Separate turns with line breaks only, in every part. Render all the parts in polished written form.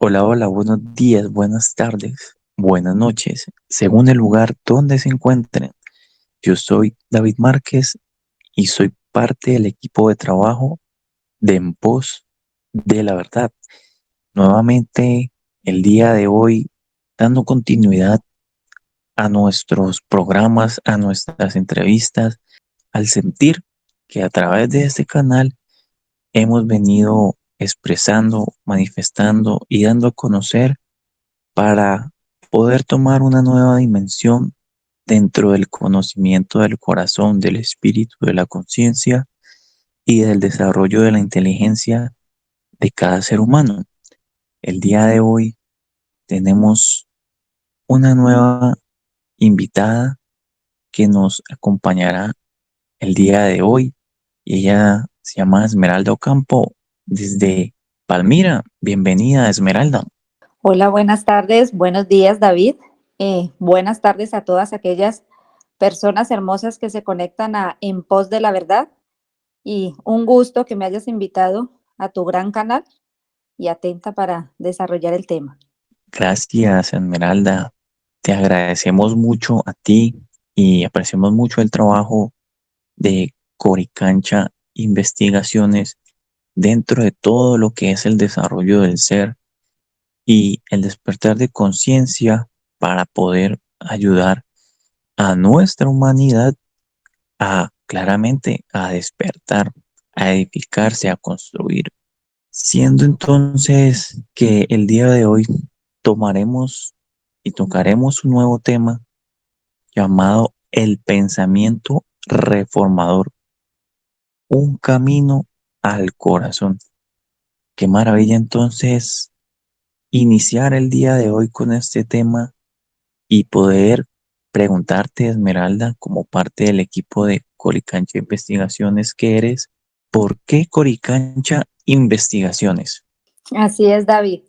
Hola, hola, buenos días, buenas tardes, buenas noches, según el lugar donde se encuentren. Yo soy David Márquez y soy parte del equipo de trabajo de En Pos de la Verdad. Nuevamente, el día de hoy, dando continuidad a nuestros programas, a nuestras entrevistas, al sentir que a través de este canal hemos venido expresando, manifestando y dando a conocer para poder tomar una nueva dimensión dentro del conocimiento del corazón, del espíritu, de la conciencia y del desarrollo de la inteligencia de cada ser humano. El día de hoy tenemos una nueva invitada que nos acompañará el día de hoy y ella se llama Esmeralda Ocampo desde Palmira. Bienvenida, Esmeralda.
Hola, buenas tardes, buenos días, David. Buenas tardes a todas aquellas personas hermosas que se conectan a En Pos de la Verdad y un gusto que me hayas invitado a tu gran canal y atenta para desarrollar el tema.
Gracias, Esmeralda. Te agradecemos mucho a ti y apreciamos mucho el trabajo de Coricancha Investigaciones dentro de todo lo que es el desarrollo del ser y el despertar de conciencia para poder ayudar a nuestra humanidad a claramente a despertar, a edificarse, a construir. Siendo entonces que el día de hoy tomaremos y tocaremos un nuevo tema llamado el pensamiento reformador, un camino al corazón. Qué maravilla entonces iniciar el día de hoy con este tema y poder preguntarte, Esmeralda, como parte del equipo de Coricancha Investigaciones que eres, ¿por qué Coricancha Investigaciones?
Así es, David.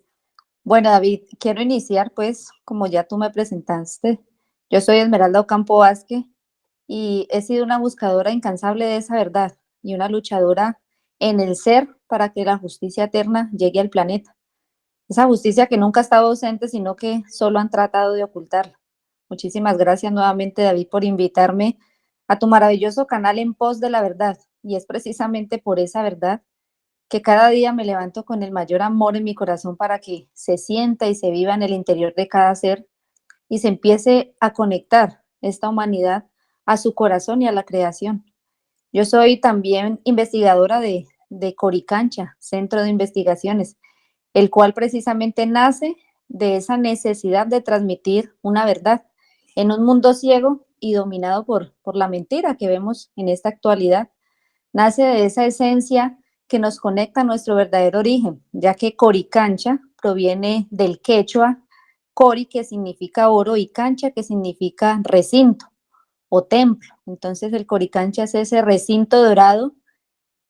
Bueno, David, quiero iniciar pues, como ya tú me presentaste, yo soy Esmeralda Ocampo Vázquez y he sido una buscadora incansable de esa verdad y una luchadora en el ser para que la justicia eterna llegue al planeta. Esa justicia que nunca ha estado ausente, sino que solo han tratado de ocultarla. Muchísimas gracias nuevamente, David, por invitarme a tu maravilloso canal En Pos de la Verdad. Y es precisamente por esa verdad que cada día me levanto con el mayor amor en mi corazón para que se sienta y se viva en el interior de cada ser y se empiece a conectar esta humanidad a su corazón y a la creación. Yo soy también investigadora de Coricancha, Centro de Investigaciones, el cual precisamente nace de esa necesidad de transmitir una verdad en un mundo ciego y dominado por la mentira que vemos en esta actualidad. Nace de esa esencia que nos conecta a nuestro verdadero origen, ya que Coricancha proviene del quechua, Cori, que significa oro, y cancha, que significa recinto o templo. Entonces el Coricancha es ese recinto dorado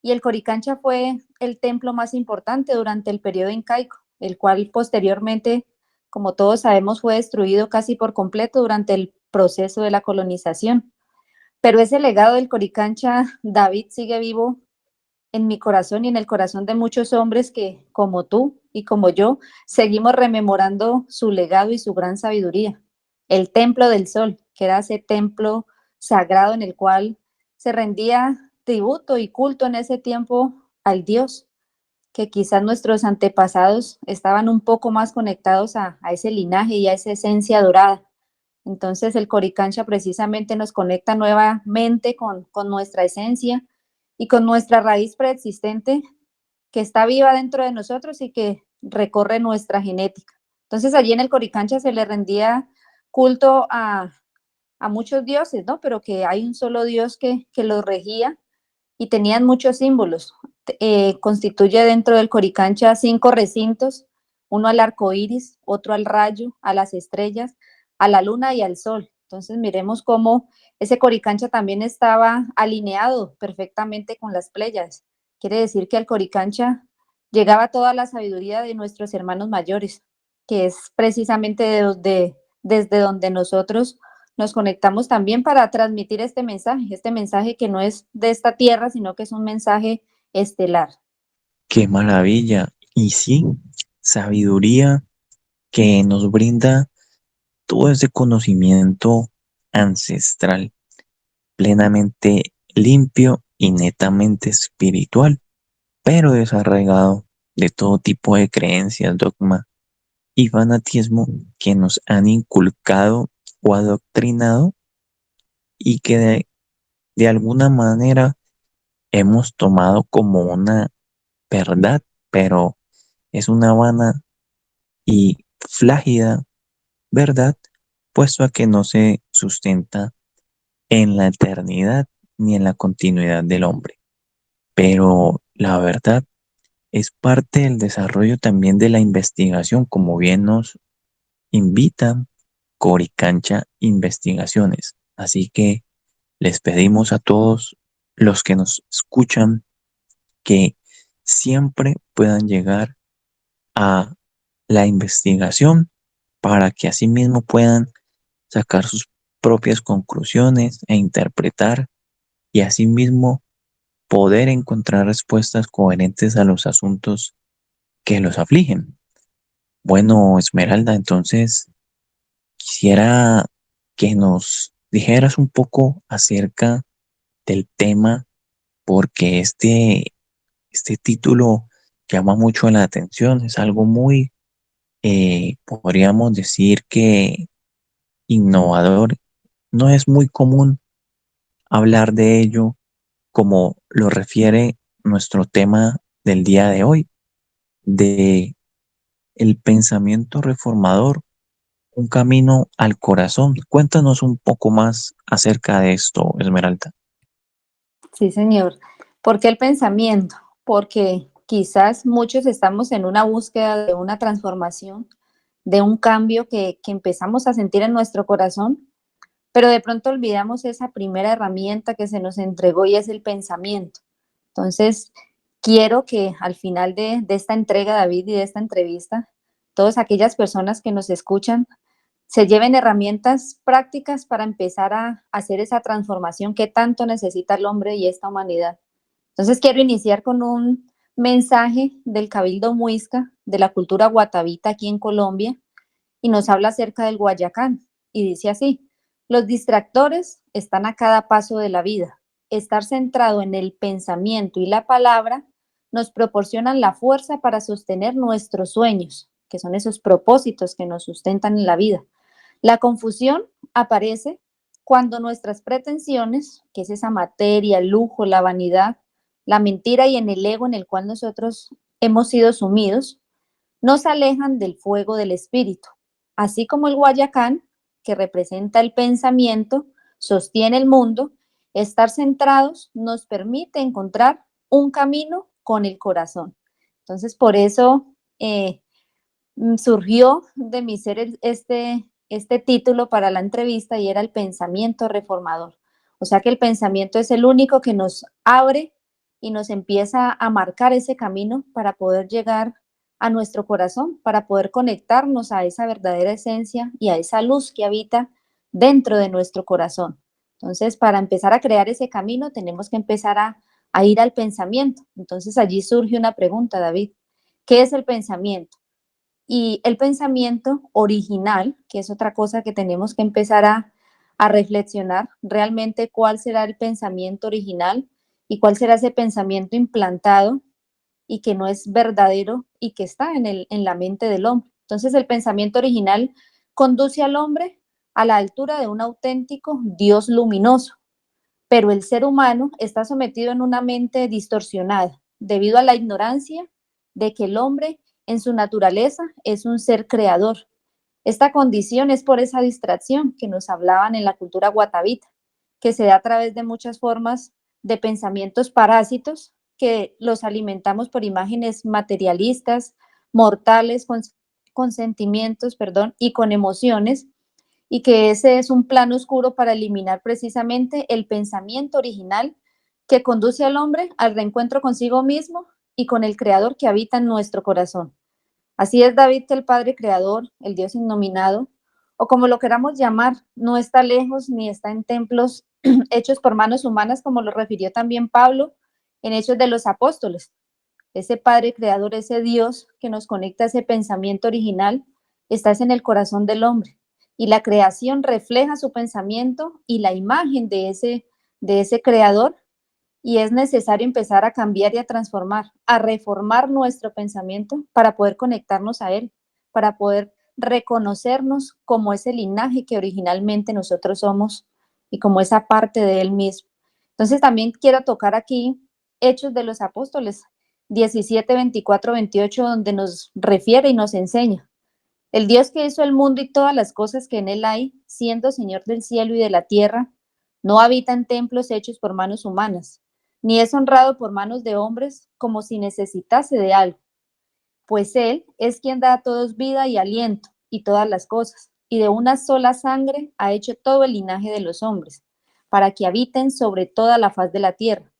y el Coricancha fue el templo más importante durante el periodo incaico, el cual posteriormente, como todos sabemos, fue destruido casi por completo durante el proceso de la colonización. Pero ese legado del Coricancha, David, sigue vivo en mi corazón y en el corazón de muchos hombres que, como tú y como yo, seguimos rememorando su legado y su gran sabiduría. El Templo del Sol, que era ese templo sagrado en el cual se rendía tributo y culto en ese tiempo al Dios, que quizás nuestros antepasados estaban un poco más conectados a ese linaje y a esa esencia dorada. Entonces el Coricancha precisamente nos conecta nuevamente con nuestra esencia y con nuestra raíz preexistente que está viva dentro de nosotros y que recorre nuestra genética. Entonces allí en el Coricancha se le rendía culto a muchos dioses, ¿no? Pero que hay un solo Dios que los regía y tenían muchos símbolos. Constituye dentro del Coricancha 5 recintos, uno al arco iris, otro al rayo, a las estrellas, a la luna y al sol. Entonces miremos cómo ese Coricancha también estaba alineado perfectamente con las Pléyades. Quiere decir que al Coricancha llegaba toda la sabiduría de nuestros hermanos mayores, que es precisamente desde donde nosotros nos conectamos también para transmitir este mensaje que no es de esta tierra, sino que es un mensaje estelar.
Qué maravilla. Y sí, sabiduría que nos brinda todo ese conocimiento ancestral, plenamente limpio y netamente espiritual, pero desarraigado de todo tipo de creencias, dogma y fanatismo que nos han inculcado o adoctrinado y que de alguna manera hemos tomado como una verdad, pero es una vana y flácida verdad, puesto a que no se sustenta en la eternidad ni en la continuidad del hombre. Pero la verdad es parte del desarrollo también de la investigación, como bien nos invita Coricancha Investigaciones. Así que les pedimos a todos los que nos escuchan que siempre puedan llegar a la investigación para que asimismo puedan sacar sus propias conclusiones e interpretar y asimismo poder encontrar respuestas coherentes a los asuntos que los afligen. Bueno, Esmeralda, entonces quisiera que nos dijeras un poco acerca del tema porque este título llama mucho la atención, es algo muy, podríamos decir que innovador. No es muy común hablar de ello como lo refiere nuestro tema del día de hoy, de el pensamiento reformador, un camino al corazón. Cuéntanos un poco más acerca de esto, Esmeralda.
Sí, señor. ¿Por qué el pensamiento? Porque quizás muchos estamos en una búsqueda de una transformación, de un cambio que empezamos a sentir en nuestro corazón, pero de pronto olvidamos esa primera herramienta que se nos entregó y es el pensamiento. Entonces, quiero que al final de esta entrega, David, y de esta entrevista, todas aquellas personas que nos escuchan se lleven herramientas prácticas para empezar a hacer esa transformación que tanto necesita el hombre y esta humanidad. Entonces, quiero iniciar con un mensaje del Cabildo Muisca, de la cultura guatavita aquí en Colombia, y nos habla acerca del Guayacán. Y dice así: los distractores están a cada paso de la vida. Estar centrado en el pensamiento y la palabra nos proporcionan la fuerza para sostener nuestros sueños, que son esos propósitos que nos sustentan en la vida. La confusión aparece cuando nuestras pretensiones, que es esa materia, el lujo, la vanidad, la mentira y en el ego en el cual nosotros hemos sido sumidos, nos alejan del fuego del espíritu. Así como el Guayacán, que representa el pensamiento, sostiene el mundo, estar centrados nos permite encontrar un camino con el corazón. Entonces, por eso surgió de mi ser este título para la entrevista y era el pensamiento reformador. O sea que el pensamiento es el único que nos abre y nos empieza a marcar ese camino para poder llegar a nuestro corazón, para poder conectarnos a esa verdadera esencia y a esa luz que habita dentro de nuestro corazón. Entonces, para empezar a crear ese camino, tenemos que empezar a ir al pensamiento. Entonces, allí surge una pregunta, David. ¿Qué es el pensamiento? Y el pensamiento original, que es otra cosa que tenemos que empezar a reflexionar, realmente cuál será el pensamiento original y cuál será ese pensamiento implantado y que no es verdadero y que está en la mente del hombre. Entonces el pensamiento original conduce al hombre a la altura de un auténtico Dios luminoso, pero el ser humano está sometido en una mente distorsionada debido a la ignorancia de que el hombre en su naturaleza es un ser creador. Esta condición es por esa distracción que nos hablaban en la cultura guatavita, que se da a través de muchas formas de pensamientos parásitos que los alimentamos por imágenes materialistas, mortales, con sentimientos, perdón, y con emociones, y que ese es un plan oscuro para eliminar precisamente el pensamiento original que conduce al hombre al reencuentro consigo mismo y con el creador que habita en nuestro corazón. Así es, David, que el Padre Creador, el Dios innominado, o como lo queramos llamar, no está lejos ni está en templos hechos por manos humanas, como lo refirió también Pablo en Hechos de los Apóstoles. ese Padre Creador, ese Dios que nos conecta a ese pensamiento original, está en el corazón del hombre. Y la creación refleja su pensamiento y la imagen de ese Creador, y es necesario empezar a cambiar y a transformar, a reformar nuestro pensamiento para poder conectarnos a Él, para poder reconocernos como ese linaje que originalmente nosotros somos y como esa parte de Él mismo. Entonces también quiero tocar aquí Hechos de los Apóstoles 17, 24, 28, donde nos refiere y nos enseña. El Dios que hizo el mundo y todas las cosas que en él hay, siendo Señor del cielo y de la tierra, no habita en templos hechos por manos humanas, ni es honrado por manos de hombres como si necesitase de algo, pues Él es quien da a todos vida y aliento y todas las cosas, y de una sola sangre ha hecho todo el linaje de los hombres, para que habiten sobre toda la faz de la tierra,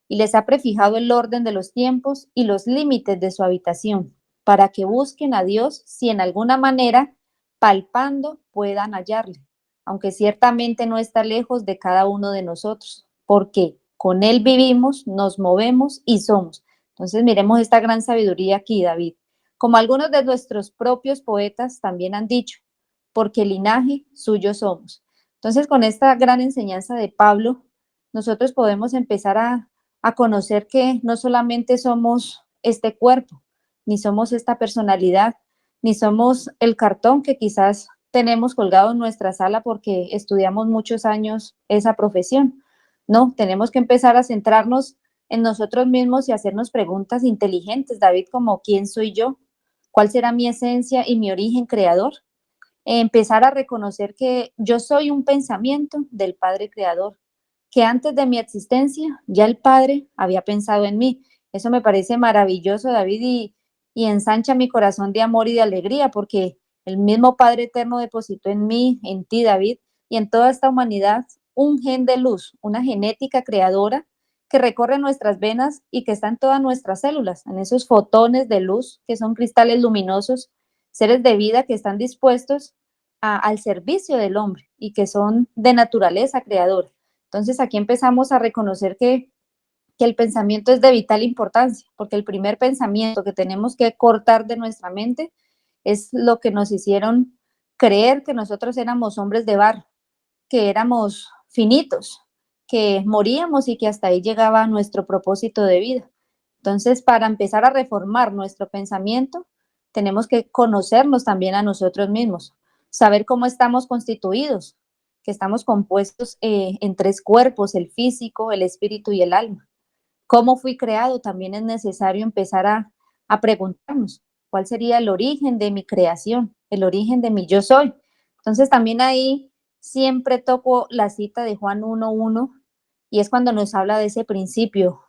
y les ha prefijado el orden de los tiempos y los límites de su habitación, para que busquen a Dios si en alguna manera, palpando, puedan hallarle, aunque ciertamente no está lejos de cada uno de nosotros, porque con Él vivimos, nos movemos y somos. Entonces miremos esta gran sabiduría aquí, David. Como algunos de nuestros propios poetas también han dicho, porque linaje suyo somos. Entonces, con esta gran enseñanza de Pablo, nosotros podemos empezar a conocer que no solamente somos este cuerpo, ni somos esta personalidad, ni somos el cartón que quizás tenemos colgado en nuestra sala porque estudiamos muchos años esa profesión. No, tenemos que empezar a centrarnos en nosotros mismos y hacernos preguntas inteligentes, David, como ¿quién soy yo? ¿Cuál será mi esencia y mi origen creador? Empezar a reconocer que yo soy un pensamiento del Padre Creador, que antes de mi existencia ya el Padre había pensado en mí. Eso me parece maravilloso, David, y ensancha mi corazón de amor y de alegría, porque el mismo Padre Eterno depositó en mí, en ti, David, y en toda esta humanidad un gen de luz, una genética creadora que recorre nuestras venas y que está en todas nuestras células, en esos fotones de luz que son cristales luminosos, seres de vida que están dispuestos al servicio del hombre y que son de naturaleza creadora. Entonces aquí empezamos a reconocer que el pensamiento es de vital importancia, porque el primer pensamiento que tenemos que cortar de nuestra mente es lo que nos hicieron creer que nosotros éramos hombres de barro, que éramos finitos, que moríamos y que hasta ahí llegaba nuestro propósito de vida. Entonces, para empezar a reformar nuestro pensamiento, tenemos que conocernos también a nosotros mismos, saber cómo estamos constituidos, que estamos compuestos en tres cuerpos, el físico, el espíritu y el alma. ¿Cómo fui creado? También es necesario empezar a preguntarnos cuál sería el origen de mi creación, el origen de mi yo soy. Entonces también ahí siempre toco la cita de Juan 1.1 y es cuando nos habla de ese principio,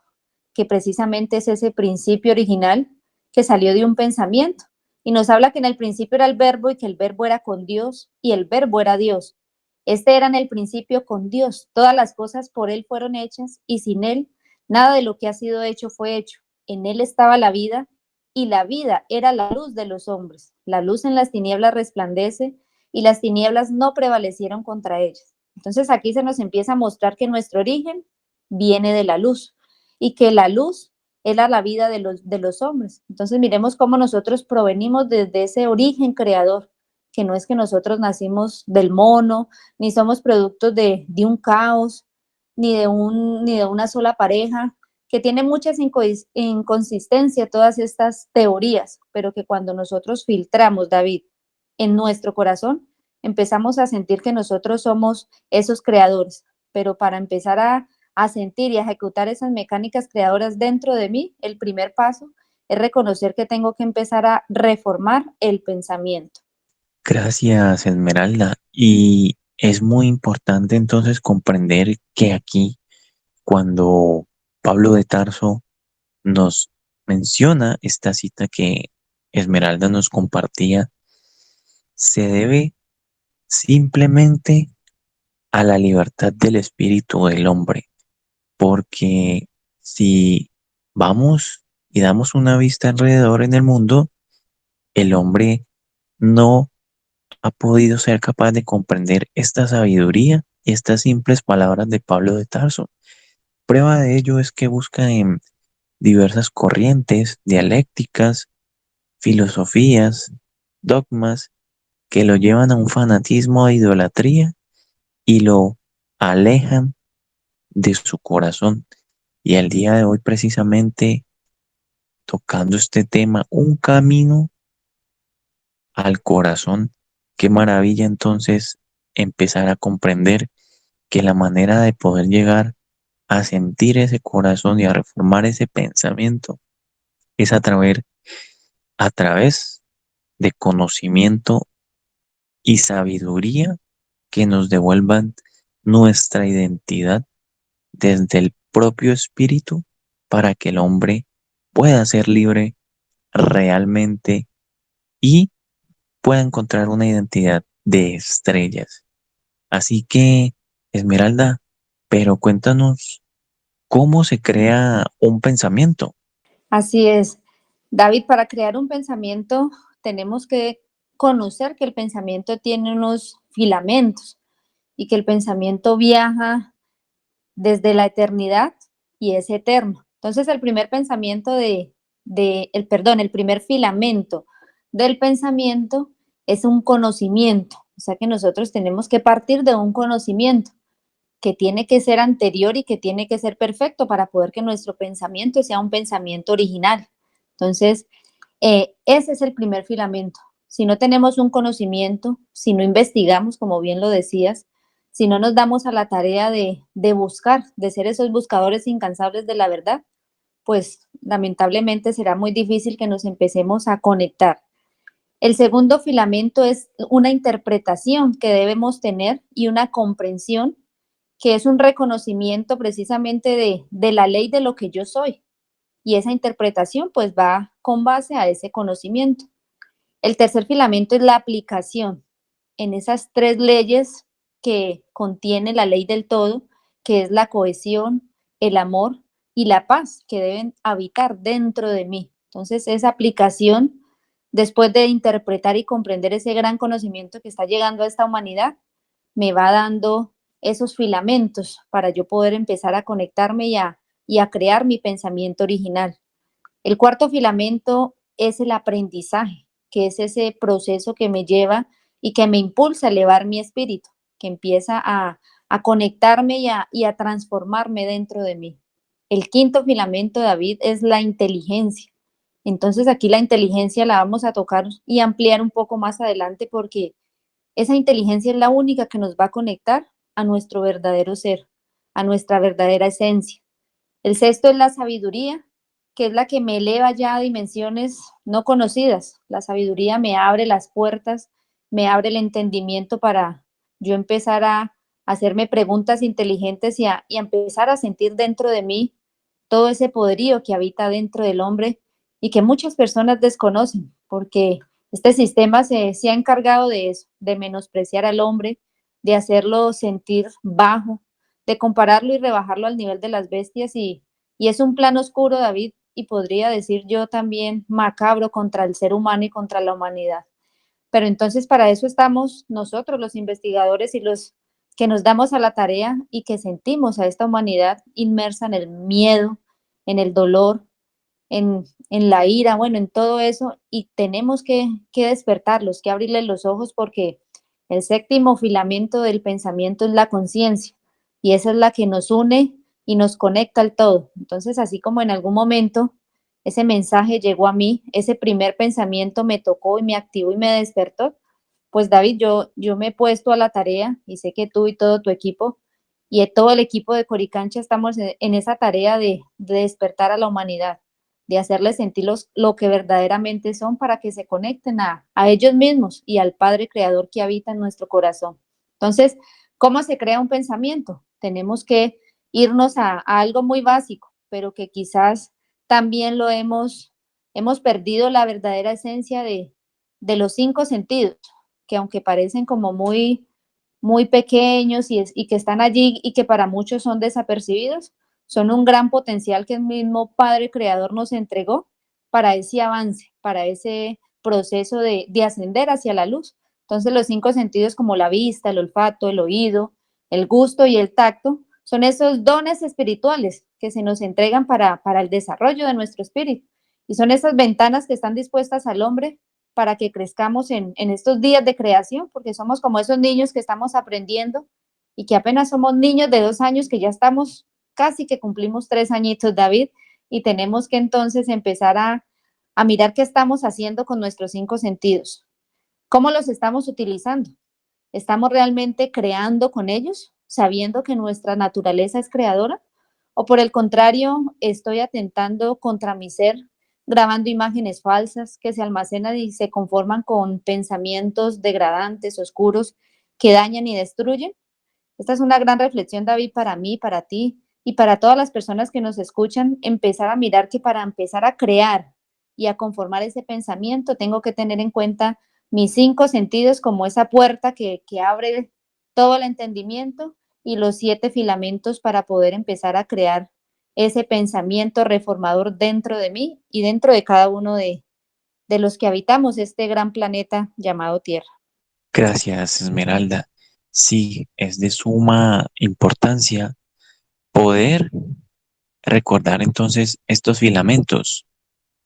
que precisamente es ese principio original que salió de un pensamiento. Y nos habla que en el principio era el verbo y que el verbo era con Dios y el verbo era Dios. Este era en el principio con Dios. Todas las cosas por Él fueron hechas y sin Él nada de lo que ha sido hecho fue hecho. En Él estaba la vida y la vida era la luz de los hombres. La luz en las tinieblas resplandece y las tinieblas no prevalecieron contra ellas. Entonces aquí se nos empieza a mostrar que nuestro origen viene de la luz y que la luz era la vida de los hombres. Entonces miremos cómo nosotros provenimos desde ese origen creador, que no es que nosotros nacimos del mono, ni somos productos de un caos, ni de una sola pareja, que tiene muchas inconsistencias todas estas teorías, pero que cuando nosotros filtramos, David, en nuestro corazón, empezamos a sentir que nosotros somos esos creadores, pero para empezar a sentir y a ejecutar esas mecánicas creadoras dentro de mí, el primer paso es reconocer que tengo que empezar a reformar el pensamiento.
Gracias, Esmeralda. Y es muy importante entonces comprender que aquí, cuando Pablo de Tarso nos menciona esta cita que Esmeralda nos compartía, se debe simplemente a la libertad del espíritu del hombre, porque si vamos y damos una vista alrededor en el mundo, el hombre no ha podido ser capaz de comprender esta sabiduría y estas simples palabras de Pablo de Tarso. Prueba de ello es que busca en diversas corrientes, dialécticas, filosofías, dogmas que lo llevan a un fanatismo de idolatría y lo alejan de su corazón. Y el día de hoy precisamente tocando este tema, un camino al corazón. Qué maravilla entonces empezar a comprender que la manera de poder llegar a sentir ese corazón y a reformar ese pensamiento es a través de conocimiento y sabiduría que nos devuelvan nuestra identidad desde el propio espíritu para que el hombre pueda ser libre realmente y pueda encontrar una identidad de estrellas. Así que, Esmeralda, pero cuéntanos cómo se crea un pensamiento.
Así es. David, para crear un pensamiento tenemos que conocer que el pensamiento tiene unos filamentos y que el pensamiento viaja desde la eternidad y es eterno. Entonces, el primer pensamiento el primer filamento del pensamiento es un conocimiento. O sea que nosotros tenemos que partir de un conocimiento que tiene que ser anterior y que tiene que ser perfecto para poder que nuestro pensamiento sea un pensamiento original. Entonces, ese es el primer filamento. Si no tenemos un conocimiento, si no investigamos, como bien lo decías, si no nos damos a la tarea de buscar, de ser esos buscadores incansables de la verdad, pues lamentablemente será muy difícil que nos empecemos a conectar. El segundo filamento es una interpretación que debemos tener y una comprensión que es un reconocimiento precisamente de la ley de lo que yo soy. Y esa interpretación pues va con base a ese conocimiento. El tercer filamento es la aplicación en esas tres leyes que contiene la ley del todo, que es la cohesión, el amor y la paz que deben habitar dentro de mí. Entonces, esa aplicación, después de interpretar y comprender ese gran conocimiento que está llegando a esta humanidad, me va dando esos filamentos para yo poder empezar a conectarme y a crear mi pensamiento original. El cuarto filamento es el aprendizaje, que es ese proceso que me lleva y que me impulsa a elevar mi espíritu, que empieza a conectarme y a transformarme dentro de mí. El quinto filamento, David, es la inteligencia. Entonces aquí la inteligencia la vamos a tocar y ampliar un poco más adelante porque esa inteligencia es la única que nos va a conectar a nuestro verdadero ser, a nuestra verdadera esencia. El sexto es la sabiduría, que es la que me eleva ya a dimensiones no conocidas. La sabiduría me abre las puertas, me abre el entendimiento para yo empezar a hacerme preguntas inteligentes y a empezar a sentir dentro de mí todo ese poderío que habita dentro del hombre y que muchas personas desconocen, porque este sistema se ha encargado de eso, de menospreciar al hombre, de hacerlo sentir bajo, de compararlo y rebajarlo al nivel de las bestias y es un plan oscuro, David, y podría decir yo también macabro contra el ser humano y contra la humanidad. Pero entonces para eso estamos nosotros, los investigadores y los que nos damos a la tarea y que sentimos a esta humanidad inmersa en el miedo, en el dolor, en la ira, bueno, en todo eso, y tenemos que despertarlos, que abrirles los ojos porque el séptimo filamento del pensamiento es la conciencia y esa es la que nos une y nos conecta al todo. Entonces, así como en algún momento ese mensaje llegó a mí, ese primer pensamiento me tocó y me activó y me despertó, pues David, yo me he puesto a la tarea y sé que tú y todo tu equipo y todo el equipo de Coricancha estamos en esa tarea de despertar a la humanidad, de hacerles sentir lo que verdaderamente son para que se conecten a ellos mismos y al Padre Creador que habita en nuestro corazón. Entonces, ¿cómo se crea un pensamiento? Tenemos que irnos a algo muy básico, pero que quizás también hemos perdido la verdadera esencia de los cinco sentidos, que aunque parecen como muy pequeños y que están allí y que para muchos son desapercibidos, son un gran potencial que el mismo Padre Creador nos entregó para ese avance, para ese proceso de ascender hacia la luz. Entonces los cinco sentidos como la vista, el olfato, el oído, el gusto y el tacto son esos dones espirituales que se nos entregan para el desarrollo de nuestro espíritu. Y son esas ventanas que están dispuestas al hombre para que crezcamos en estos días de creación, porque somos como esos niños que estamos aprendiendo y que apenas somos niños de 2 años, que ya estamos casi que cumplimos 3 añitos, David, y tenemos que entonces empezar a mirar qué estamos haciendo con nuestros 5 sentidos, cómo los estamos utilizando. ¿Estamos realmente creando con ellos, sabiendo que nuestra naturaleza es creadora? ¿O por el contrario, estoy atentando contra mi ser, grabando imágenes falsas que se almacenan y se conforman con pensamientos degradantes, oscuros, que dañan y destruyen? Esta es una gran reflexión, David, para mí, para ti y para todas las personas que nos escuchan, empezar a mirar que para empezar a crear y a conformar ese pensamiento, tengo que tener en cuenta mis 5 sentidos como esa puerta que abre todo el entendimiento y los 7 filamentos para poder empezar a crear ese pensamiento reformador dentro de mí y dentro de cada uno de los que habitamos este gran planeta llamado Tierra.
Gracias, Esmeralda. Sí, es de suma importancia poder recordar entonces estos filamentos: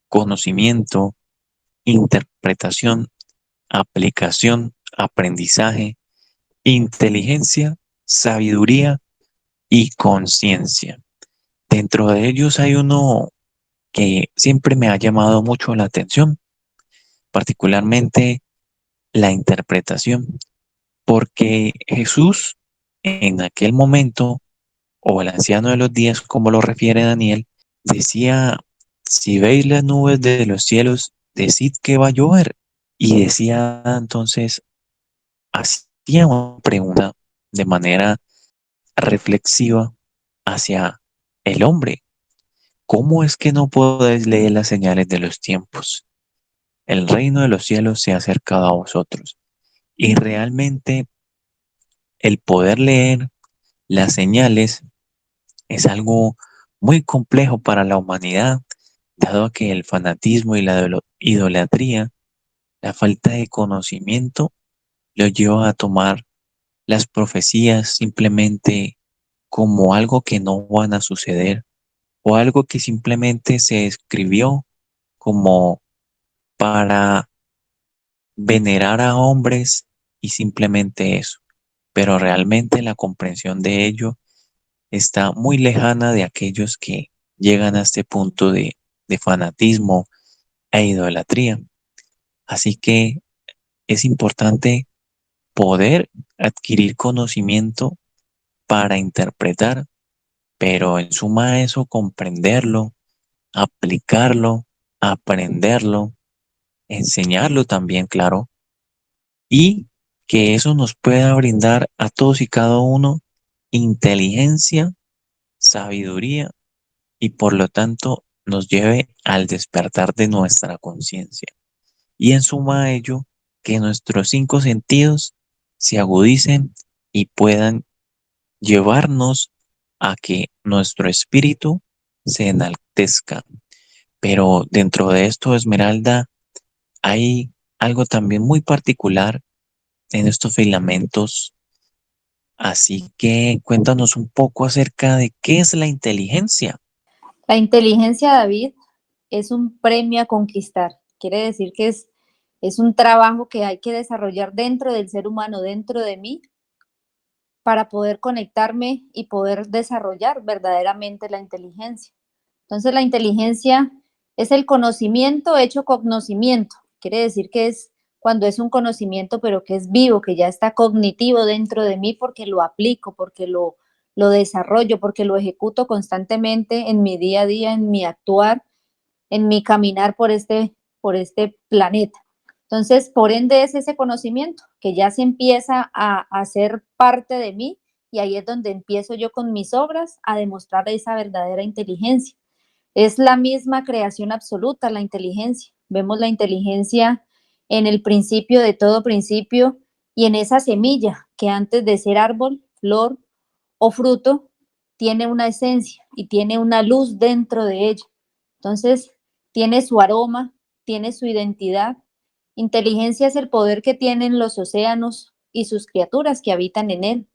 conocimiento, interpretación, aplicación, aprendizaje, inteligencia, sabiduría y conciencia. Dentro de ellos hay uno que siempre me ha llamado mucho la atención, particularmente la interpretación, porque Jesús en aquel momento, o el anciano de los días, como lo refiere Daniel, decía: si veis las nubes de los cielos, decid que va a llover. Y decía entonces, hacía una pregunta de manera reflexiva hacia el hombre: ¿cómo es que no podéis leer las señales de los tiempos? El reino de los cielos se ha acercado a vosotros. Y realmente el poder leer las señales es algo muy complejo para la humanidad, dado que el fanatismo y la idolatría, la falta de conocimiento, lo lleva a tomar las profecías simplemente como algo que no van a suceder, o algo que simplemente se escribió como para venerar a hombres y simplemente eso. Pero realmente la comprensión de ello está muy lejana de aquellos que llegan a este punto de fanatismo e idolatría. Así que es importante poder adquirir conocimiento para interpretar, pero en suma a eso comprenderlo, aplicarlo, aprenderlo, enseñarlo también, claro, y que eso nos pueda brindar a todos y cada uno inteligencia, sabiduría, y por lo tanto nos lleve al despertar de nuestra conciencia. Y en suma a ello, que nuestros 5 sentidos se agudicen y puedan llevarnos a que nuestro espíritu se enaltezca. Pero dentro de esto, Esmeralda, hay algo también muy particular en estos filamentos. Así que cuéntanos un poco acerca de qué es la inteligencia.
La inteligencia, David, es un premio a conquistar. Quiere decir que es un trabajo que hay que desarrollar dentro del ser humano, dentro de mí, para poder conectarme y poder desarrollar verdaderamente la inteligencia. Entonces, la inteligencia es el conocimiento hecho conocimiento. Quiere decir que es cuando es un conocimiento, pero que es vivo, que ya está cognitivo dentro de mí porque lo aplico, porque lo desarrollo, porque lo ejecuto constantemente en mi día a día, en mi actuar, en mi caminar por este planeta. Entonces, por ende, es ese conocimiento que ya se empieza a hacer parte de mí y ahí es donde empiezo yo con mis obras a demostrar esa verdadera inteligencia. Es la misma creación absoluta, la inteligencia. Vemos la inteligencia en el principio de todo principio y en esa semilla que antes de ser árbol, flor o fruto, tiene una esencia y tiene una luz dentro de ella. Entonces, tiene su aroma, tiene su identidad. Inteligencia es el poder que tienen los océanos y sus criaturas que habitan en él.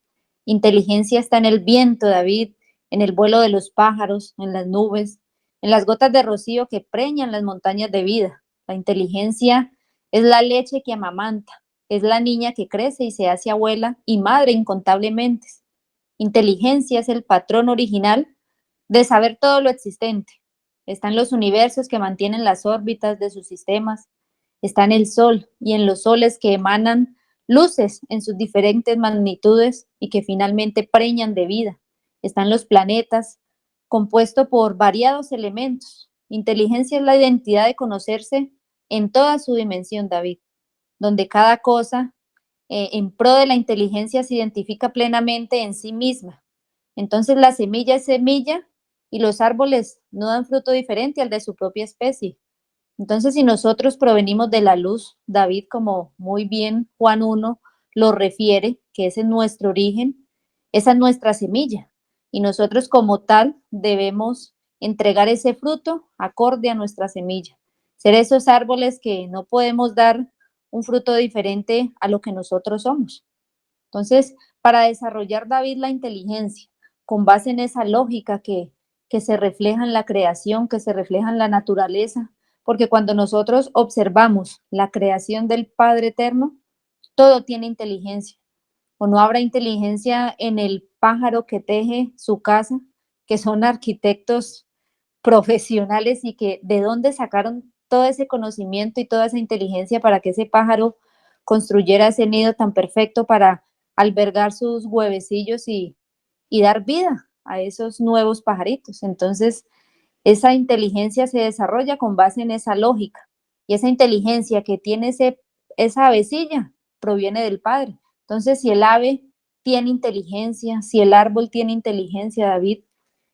Inteligencia está en el viento, David, en el vuelo de los pájaros, en las nubes, en las gotas de rocío que preñan las montañas de vida. La inteligencia es la leche que amamanta, es la niña que crece y se hace abuela y madre incontablemente. Inteligencia es el patrón original de saber todo lo existente. Están los universos que mantienen las órbitas de sus sistemas, está en el Sol y en los soles que emanan luces en sus diferentes magnitudes y que finalmente preñan de vida. Están los planetas, compuesto por variados elementos. Inteligencia es la identidad de conocerse en toda su dimensión, David, donde cada cosa en pro de la inteligencia se identifica plenamente en sí misma. Entonces la semilla es semilla y los árboles no dan fruto diferente al de su propia especie. Entonces, si nosotros provenimos de la luz, David, como muy bien Juan 1 lo refiere, que ese es nuestro origen, esa es nuestra semilla. Y nosotros como tal debemos entregar ese fruto acorde a nuestra semilla. Ser esos árboles que no podemos dar un fruto diferente a lo que nosotros somos. Entonces, para desarrollar, David, la inteligencia, con base en esa lógica que se refleja en la creación, que se refleja en la naturaleza, porque cuando nosotros observamos la creación del Padre Eterno, todo tiene inteligencia. O no habrá inteligencia en el pájaro que teje su casa, que son arquitectos profesionales y que de dónde sacaron todo ese conocimiento y toda esa inteligencia para que ese pájaro construyera ese nido tan perfecto para albergar sus huevecillos y dar vida a esos nuevos pajaritos. Entonces, esa inteligencia se desarrolla con base en esa lógica y esa inteligencia que tiene esa avecilla proviene del Padre. Entonces, si el ave tiene inteligencia, si el árbol tiene inteligencia, David,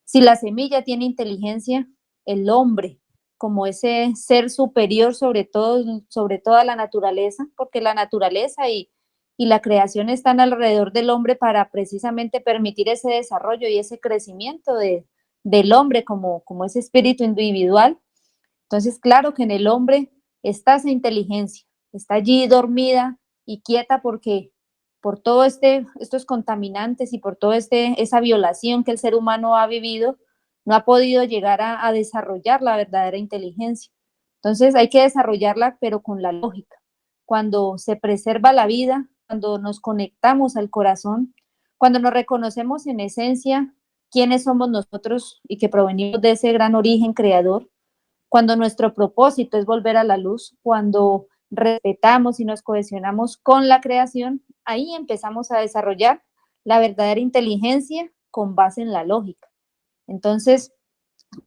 si la semilla tiene inteligencia, el hombre, como ese ser superior sobre todo, sobre toda la naturaleza, porque la naturaleza y la creación están alrededor del hombre para precisamente permitir ese desarrollo y ese crecimiento del hombre como ese espíritu individual. Entonces, claro que en el hombre está esa inteligencia, está allí dormida y quieta porque por todo estos contaminantes y por toda esa violación que el ser humano ha vivido, no ha podido llegar a desarrollar la verdadera inteligencia. Entonces hay que desarrollarla, pero con la lógica. Cuando se preserva la vida, cuando nos conectamos al corazón, cuando nos reconocemos en esencia quiénes somos nosotros y que provenimos de ese gran origen creador, cuando nuestro propósito es volver a la luz, cuando respetamos y nos cohesionamos con la creación, ahí empezamos a desarrollar la verdadera inteligencia con base en la lógica. Entonces,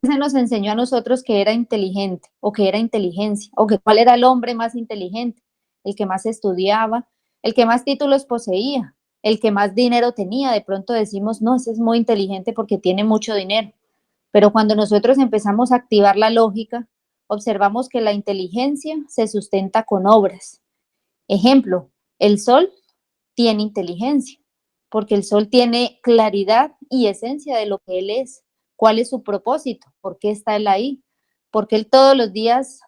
se nos enseñó a nosotros que era inteligente o que era inteligencia o que cuál era el hombre más inteligente, el que más estudiaba, el que más títulos poseía, el que más dinero tenía. De pronto decimos, no, ese es muy inteligente porque tiene mucho dinero. Pero cuando nosotros empezamos a activar la lógica, observamos que la inteligencia se sustenta con obras. Ejemplo, el sol tiene inteligencia, porque el sol tiene claridad y esencia de lo que él es. ¿Cuál es su propósito? ¿Por qué está él ahí? Porque él todos los días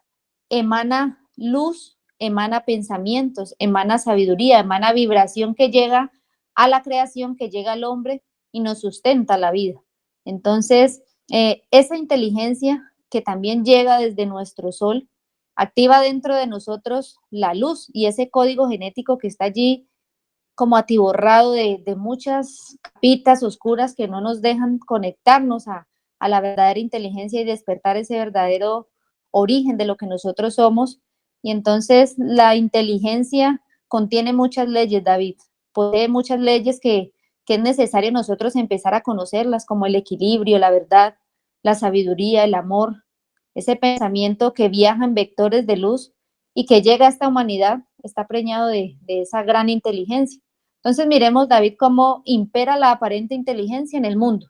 emana luz, emana pensamientos, emana sabiduría, emana vibración que llega a la creación, que llega al hombre y nos sustenta la vida. Entonces, esa inteligencia que también llega desde nuestro sol, activa dentro de nosotros la luz y ese código genético que está allí como atiborrado de muchas capitas oscuras que no nos dejan conectarnos a la verdadera inteligencia y despertar ese verdadero origen de lo que nosotros somos. Y entonces la inteligencia contiene muchas leyes, David, posee muchas leyes que es necesario nosotros empezar a conocerlas, como el equilibrio, la verdad, la sabiduría, el amor, ese pensamiento que viaja en vectores de luz y que llega a esta humanidad, está preñado de esa gran inteligencia. Entonces miremos, David, cómo impera la aparente inteligencia en el mundo.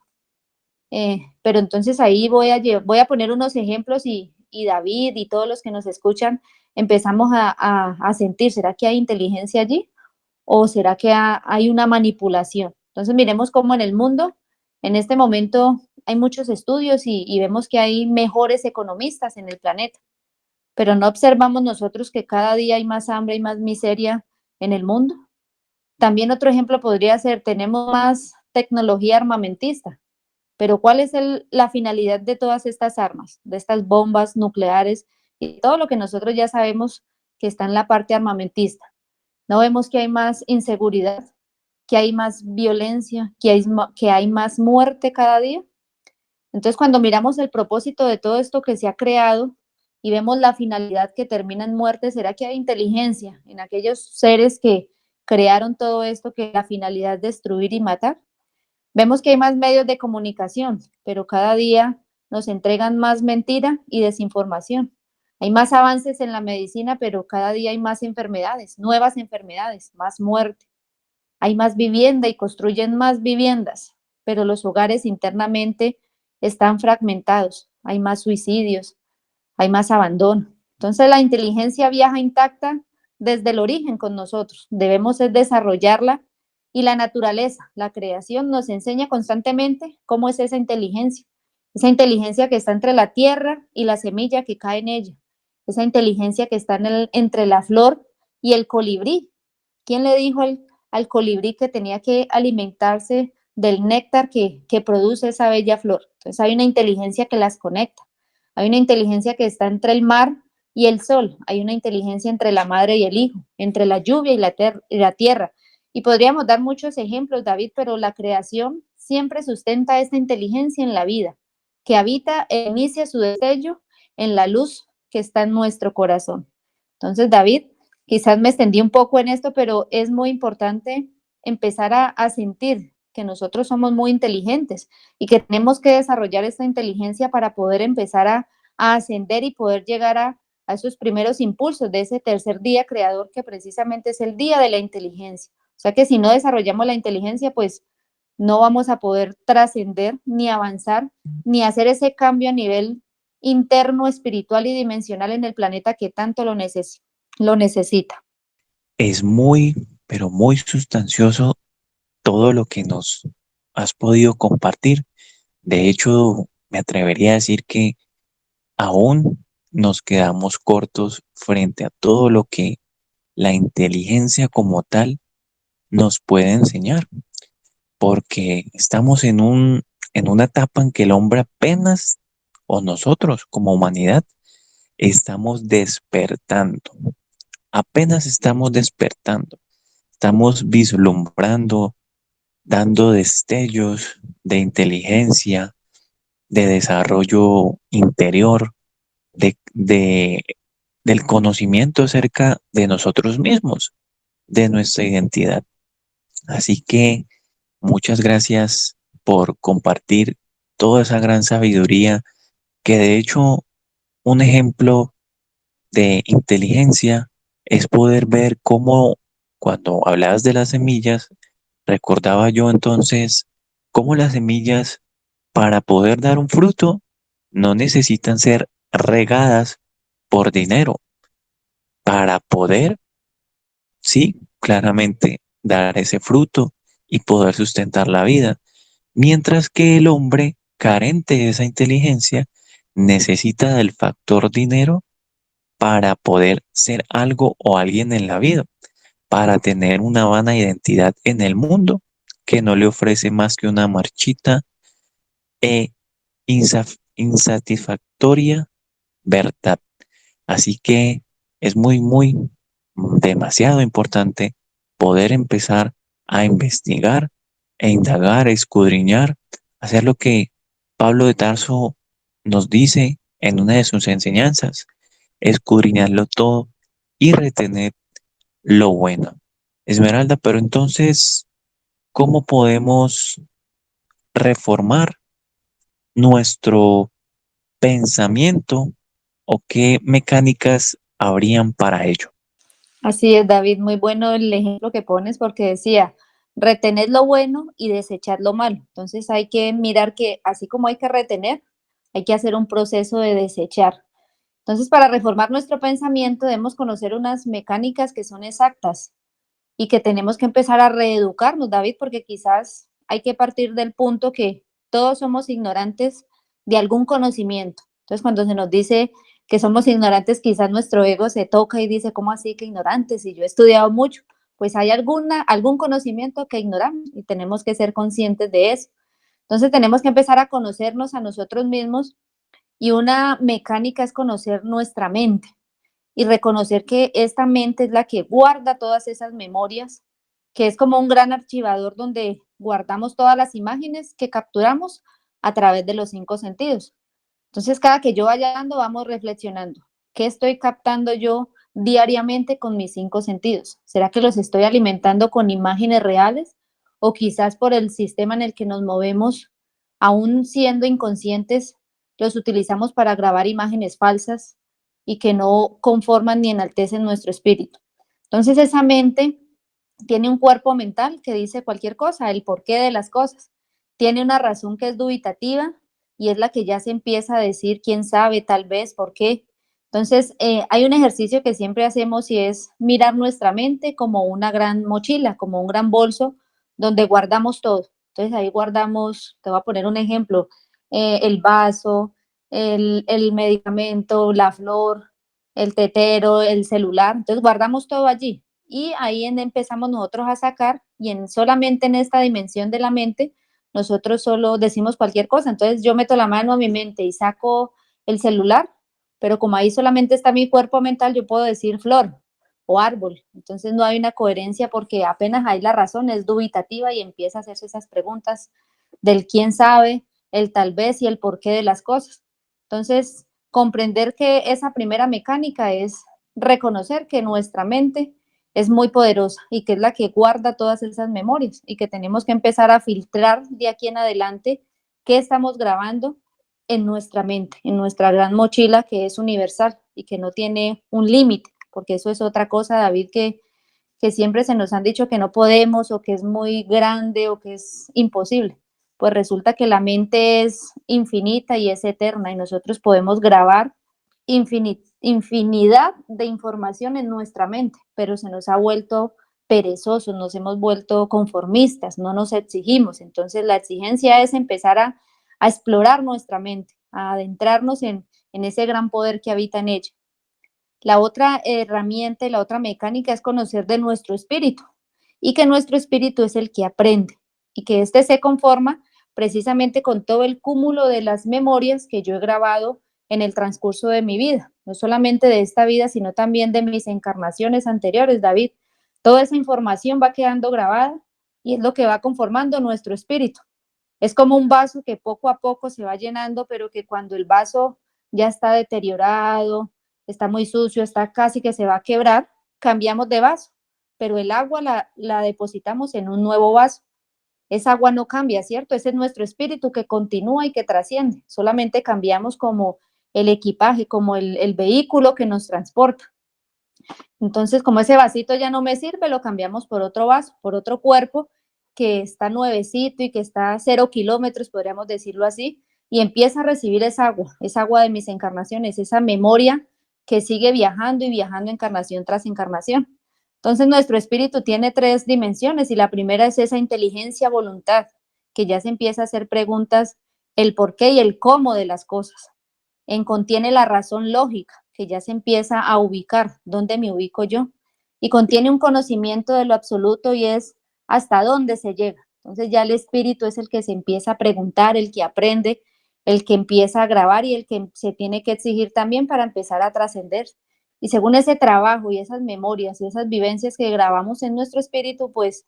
Pero entonces ahí voy a poner unos ejemplos y David y todos los que nos escuchan empezamos a sentir, ¿será que hay inteligencia allí? ¿O será que hay una manipulación? Entonces miremos cómo en el mundo, en este momento, hay muchos estudios y vemos que hay mejores economistas en el planeta, pero no observamos nosotros que cada día hay más hambre y más miseria en el mundo. También otro ejemplo podría ser, tenemos más tecnología armamentista, Pero ¿cuál es la finalidad de todas estas armas, de estas bombas nucleares y todo lo que nosotros ya sabemos que está en la parte armamentista? No vemos que hay más inseguridad, que hay más violencia, que hay más muerte cada día. Entonces, cuando miramos el propósito de todo esto que se ha creado y vemos la finalidad que termina en muerte, ¿será que hay inteligencia en aquellos seres que crearon todo esto, que la finalidad es destruir y matar? Vemos que hay más medios de comunicación, pero cada día nos entregan más mentira y desinformación. Hay más avances en la medicina, pero cada día hay más enfermedades, nuevas enfermedades, más muerte. Hay más vivienda y construyen más viviendas, pero los hogares internamente están fragmentados. Hay más suicidios, hay más abandono. Entonces la inteligencia viaja intacta desde el origen con nosotros. Debemos es desarrollarla y la naturaleza, la creación nos enseña constantemente cómo es esa inteligencia que está entre la tierra y la semilla que cae en ella, esa inteligencia que está entre la flor y el colibrí. ¿Quién le dijo al colibrí que tenía que alimentarse del néctar que produce esa bella flor? Entonces hay una inteligencia que las conecta. Hay una inteligencia que está entre el mar y el sol. Hay una inteligencia entre la madre y el hijo, entre la lluvia y la tierra. Y podríamos dar muchos ejemplos, David, pero la creación siempre sustenta esta inteligencia en la vida, que habita e inicia su destello en la luz que está en nuestro corazón. Entonces, David, quizás me extendí un poco en esto, pero es muy importante empezar a sentir que nosotros somos muy inteligentes y que tenemos que desarrollar esta inteligencia para poder empezar a ascender y poder llegar a esos primeros impulsos de ese tercer día creador que precisamente es el día de la inteligencia. O sea que si no desarrollamos la inteligencia, pues no vamos a poder trascender ni avanzar ni hacer ese cambio a nivel interno, espiritual y dimensional en el planeta que tanto lo necesita.
Es muy, pero muy sustancioso todo lo que nos has podido compartir. De hecho, me atrevería a decir que aún nos quedamos cortos frente a todo lo que la inteligencia como tal nos puede enseñar, porque estamos en una etapa en que el hombre apenas, o nosotros como humanidad, estamos despertando, apenas estamos despertando, estamos vislumbrando, dando destellos de inteligencia, de desarrollo interior, de del conocimiento acerca de nosotros mismos, de nuestra identidad. Así que muchas gracias por compartir toda esa gran sabiduría que de hecho un ejemplo de inteligencia es poder ver cómo cuando hablabas de las semillas, recordaba yo entonces cómo las semillas para poder dar un fruto no necesitan ser regadas por dinero. Para poder, sí, claramente dar ese fruto y poder sustentar la vida. Mientras que el hombre carente de esa inteligencia necesita del factor dinero para poder ser algo o alguien en la vida, para tener una vana identidad en el mundo que no le ofrece más que una marchita e insatisfactoria verdad. Así que es muy, muy, demasiado importante poder empezar a investigar e indagar, escudriñar, hacer lo que Pablo de Tarso nos dice en una de sus enseñanzas, escudriñarlo todo y retener lo bueno. Esmeralda, pero entonces, ¿cómo podemos reformar nuestro pensamiento o qué mecánicas habrían para ello?
Así es, David, muy bueno el ejemplo que pones porque decía, retener lo bueno y desechar lo malo. Entonces hay que mirar que así como hay que retener, hay que hacer un proceso de desechar. Entonces, para reformar nuestro pensamiento debemos conocer unas mecánicas que son exactas y que tenemos que empezar a reeducarnos, David, porque quizás hay que partir del punto que todos somos ignorantes de algún conocimiento. Entonces, cuando se nos dice que somos ignorantes, quizás nuestro ego se toca y dice, ¿cómo así que ignorantes? Si yo he estudiado mucho, pues hay algún conocimiento que ignoramos y tenemos que ser conscientes de eso. Entonces tenemos que empezar a conocernos a nosotros mismos y una mecánica es conocer nuestra mente y reconocer que esta mente es la que guarda todas esas memorias, que es como un gran archivador donde guardamos todas las imágenes que capturamos a través de los 5 sentidos. Entonces, cada que yo vaya dando, vamos reflexionando. ¿Qué estoy captando yo diariamente con mis 5 sentidos? ¿Será que los estoy alimentando con imágenes reales? O quizás por el sistema en el que nos movemos, aún siendo inconscientes, los utilizamos para grabar imágenes falsas y que no conforman ni enaltecen nuestro espíritu. Entonces, esa mente tiene un cuerpo mental que dice cualquier cosa, el porqué de las cosas. Tiene una razón que es dubitativa y es la que ya se empieza a decir quién sabe, tal vez, por qué. Entonces, hay un ejercicio que siempre hacemos y es mirar nuestra mente como una gran mochila, como un gran bolso donde guardamos todo. Entonces, ahí guardamos, te voy a poner un ejemplo, el vaso, el medicamento, la flor, el tetero, el celular. Entonces, guardamos todo allí y ahí empezamos nosotros a sacar y solamente en esta dimensión de la mente nosotros solo decimos cualquier cosa. Entonces yo meto la mano a mi mente y saco el celular, pero como ahí solamente está mi cuerpo mental, yo puedo decir flor o árbol. Entonces no hay una coherencia porque apenas ahí la razón es dubitativa y empieza a hacerse esas preguntas del quién sabe, el tal vez y el porqué de las cosas. Entonces, comprender que esa primera mecánica es reconocer que nuestra mente es muy poderosa y que es la que guarda todas esas memorias y que tenemos que empezar a filtrar de aquí en adelante qué estamos grabando en nuestra mente, en nuestra gran mochila que es universal y que no tiene un límite, porque eso es otra cosa, David, que siempre se nos han dicho que no podemos o que es muy grande o que es imposible. Pues resulta que la mente es infinita y es eterna y nosotros podemos grabar infinidad de información en nuestra mente, pero se nos ha vuelto perezosos, nos hemos vuelto conformistas, no nos exigimos. Entonces la exigencia es empezar a explorar nuestra mente, a adentrarnos en ese gran poder que habita en ella. La otra herramienta y la otra mecánica es conocer de nuestro espíritu y que nuestro espíritu es el que aprende y que éste se conforma precisamente con todo el cúmulo de las memorias que yo he grabado en el transcurso de mi vida, no solamente de esta vida, sino también de mis encarnaciones anteriores, David. Toda esa información va quedando grabada y es lo que va conformando nuestro espíritu. Es como un vaso que poco a poco se va llenando, pero que cuando el vaso ya está deteriorado, está muy sucio, está casi que se va a quebrar, cambiamos de vaso, pero el agua la depositamos en un nuevo vaso. Esa agua no cambia, ¿cierto? Ese es nuestro espíritu que continúa y que trasciende. Solamente cambiamos como el equipaje, como el vehículo que nos transporta. Entonces, como ese vasito ya no me sirve, lo cambiamos por otro vaso, por otro cuerpo que está nuevecito y que está a 0 kilómetros, podríamos decirlo así, y empieza a recibir esa agua de mis encarnaciones, esa memoria que sigue viajando y viajando encarnación tras encarnación. Entonces, nuestro espíritu tiene 3 dimensiones y la primera es esa inteligencia, voluntad, que ya se empieza a hacer preguntas, el por qué y el cómo de las cosas. Contiene la razón lógica, que ya se empieza a ubicar, ¿dónde me ubico yo? Y contiene un conocimiento de lo absoluto y es hasta dónde se llega. Entonces ya el espíritu es el que se empieza a preguntar, el que aprende, el que empieza a grabar y el que se tiene que exigir también para empezar a trascender. Y según ese trabajo y esas memorias y esas vivencias que grabamos en nuestro espíritu, pues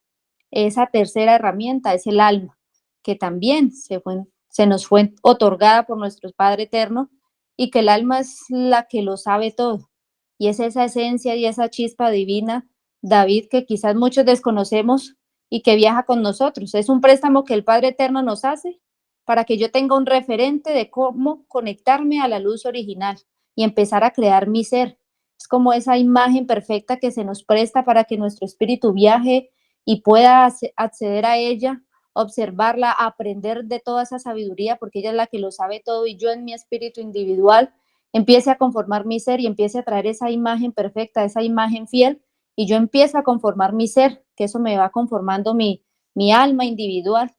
esa tercera herramienta es el alma, que también se nos fue otorgada por nuestro Padre Eterno y que el alma es la que lo sabe todo. Y es esa esencia y esa chispa divina, David, que quizás muchos desconocemos y que viaja con nosotros. Es un préstamo que el Padre Eterno nos hace para que yo tenga un referente de cómo conectarme a la luz original y empezar a crear mi ser. Es como esa imagen perfecta que se nos presta para que nuestro espíritu viaje y pueda acceder a ella, observarla, aprender de toda esa sabiduría, porque ella es la que lo sabe todo y yo en mi espíritu individual empiece a conformar mi ser y empiece a traer esa imagen perfecta, esa imagen fiel y yo empiezo a conformar mi ser, que eso me va conformando mi alma individual.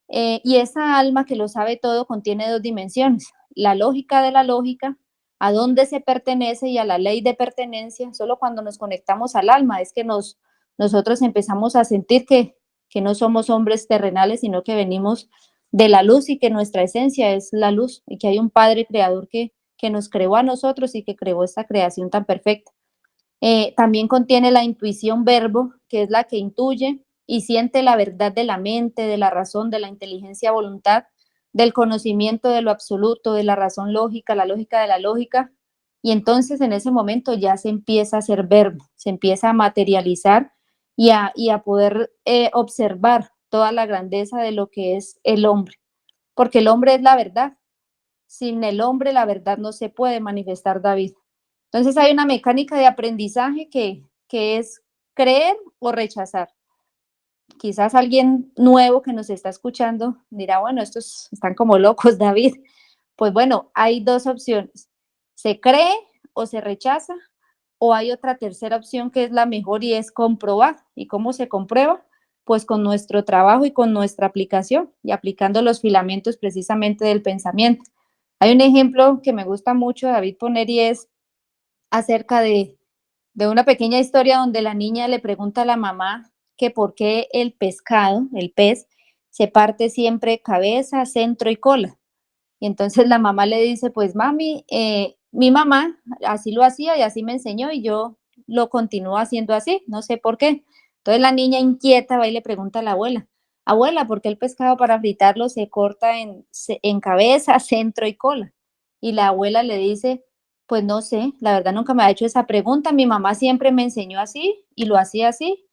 Y esa alma que lo sabe todo contiene 2 dimensiones, la lógica de la lógica, a dónde se pertenece y a la ley de pertenencia. Solo cuando nos conectamos al alma es que nosotros empezamos a sentir que no somos hombres terrenales, sino que venimos de la luz y que nuestra esencia es la luz y que hay un Padre Creador que nos creó a nosotros y que creó esta creación tan perfecta. También contiene la intuición verbo, que es la que intuye y siente la verdad de la mente, de la razón, de la inteligencia voluntad, del conocimiento de lo absoluto, de la razón lógica, la lógica de la lógica. Y entonces en ese momento ya se empieza a ser verbo, se empieza a materializar y a poder observar toda la grandeza de lo que es el hombre, porque el hombre es la verdad. Sin el hombre la verdad no se puede manifestar, David. Entonces hay una mecánica de aprendizaje que es creer o rechazar. Quizás alguien nuevo que nos está escuchando dirá, bueno, estos están como locos, David. Pues bueno, hay dos opciones. Se cree o se rechaza, o hay otra tercera opción que es la mejor y es comprobar. ¿Y cómo se comprueba? Pues con nuestro trabajo y con nuestra aplicación y aplicando los filamentos precisamente del pensamiento. Hay un ejemplo que me gusta mucho, David, poner y es acerca de una pequeña historia donde la niña le pregunta a la mamá que por qué el pescado, el pez, se parte siempre cabeza, centro y cola. Y entonces la mamá le dice, pues mami, mi mamá así lo hacía y así me enseñó y yo lo continúo haciendo así, no sé por qué. Entonces la niña inquieta va y le pregunta a la abuela, abuela, ¿por qué el pescado para fritarlo se corta en cabeza, centro y cola? Y la abuela le dice, pues no sé, la verdad nunca me ha hecho esa pregunta, mi mamá siempre me enseñó así y lo hacía así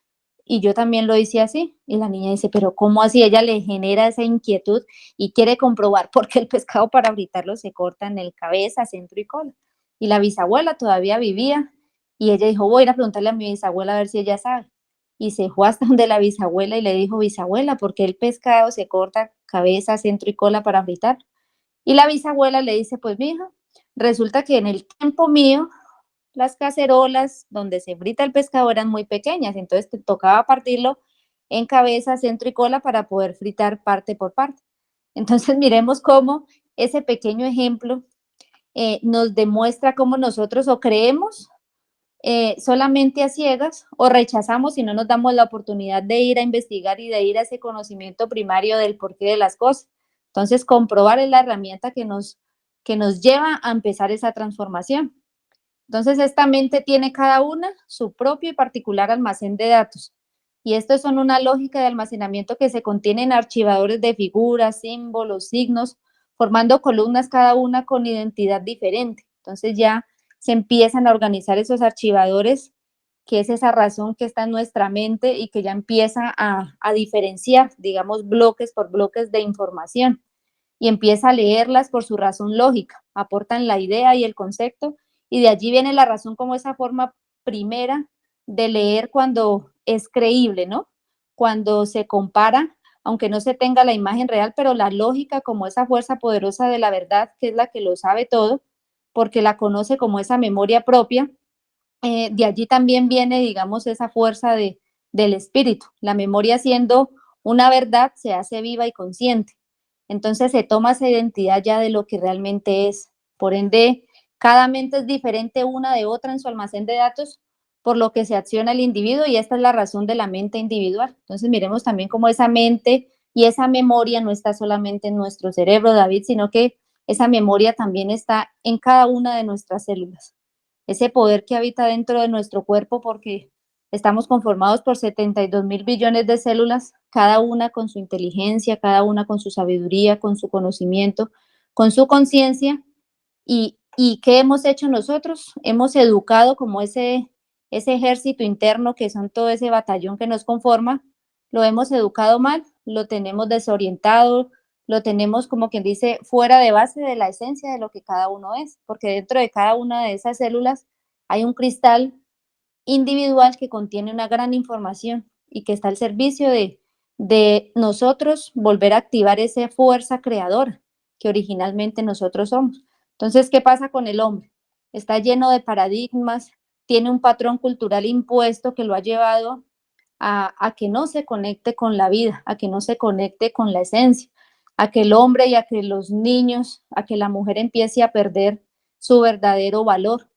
y yo también lo hice así. Y la niña dice, pero ¿cómo así? Ella le genera esa inquietud y quiere comprobar por qué el pescado para fritarlo se corta en el cabeza, centro y cola. Y la bisabuela todavía vivía y ella dijo, voy a ir a preguntarle a mi bisabuela a ver si ella sabe. Y se fue hasta donde la bisabuela y le dijo, bisabuela, ¿por qué el pescado se corta cabeza, centro y cola para fritar? Y la bisabuela le dice, pues mija, resulta que en el tiempo mío las cacerolas donde se frita el pescado eran muy pequeñas, entonces te tocaba partirlo en cabeza, centro y cola para poder fritar parte por parte. Entonces miremos cómo ese pequeño ejemplo nos demuestra cómo nosotros o creemos solamente a ciegas o rechazamos y no nos damos la oportunidad de ir a investigar y de ir a ese conocimiento primario del porqué de las cosas. Entonces comprobar es la herramienta que nos lleva a empezar esa transformación. Entonces, esta mente tiene cada una su propio y particular almacén de datos. Y estos son una lógica de almacenamiento que se contiene en archivadores de figuras, símbolos, signos, formando columnas cada una con identidad diferente. Entonces ya se empiezan a organizar esos archivadores, que es esa razón que está en nuestra mente y que ya empieza a diferenciar, digamos, bloques por bloques de información y empieza a leerlas por su razón lógica, aportan la idea y el concepto, y de allí viene la razón como esa forma primera de leer cuando es creíble, ¿no? Cuando se compara, aunque no se tenga la imagen real, pero la lógica como esa fuerza poderosa de la verdad, que es la que lo sabe todo, porque la conoce como esa memoria propia, de allí también viene, digamos, esa fuerza del espíritu. La memoria siendo una verdad se hace viva y consciente. Entonces se toma esa identidad ya de lo que realmente es. Por ende, cada mente es diferente una de otra en su almacén de datos, por lo que se acciona el individuo y esta es la razón de la mente individual. Entonces miremos también cómo esa mente y esa memoria no está solamente en nuestro cerebro, David, sino que esa memoria también está en cada una de nuestras células. Ese poder que habita dentro de nuestro cuerpo, porque estamos conformados por 72.000 billones de células, cada una con su inteligencia, cada una con su sabiduría, con su conocimiento, con su conciencia. ¿Y qué hemos hecho nosotros? Hemos educado como ese ejército interno que son todo ese batallón que nos conforma, lo hemos educado mal, lo tenemos desorientado, lo tenemos como quien dice fuera de base de la esencia de lo que cada uno es, porque dentro de cada una de esas células hay un cristal individual que contiene una gran información y que está al servicio de nosotros volver a activar esa fuerza creadora que originalmente nosotros somos. Entonces, ¿qué pasa con el hombre? Está lleno de paradigmas, tiene un patrón cultural impuesto que lo ha llevado a que no se conecte con la vida, a que no se conecte con la esencia, a que el hombre y a que los niños, a que la mujer empiece a perder su verdadero valor.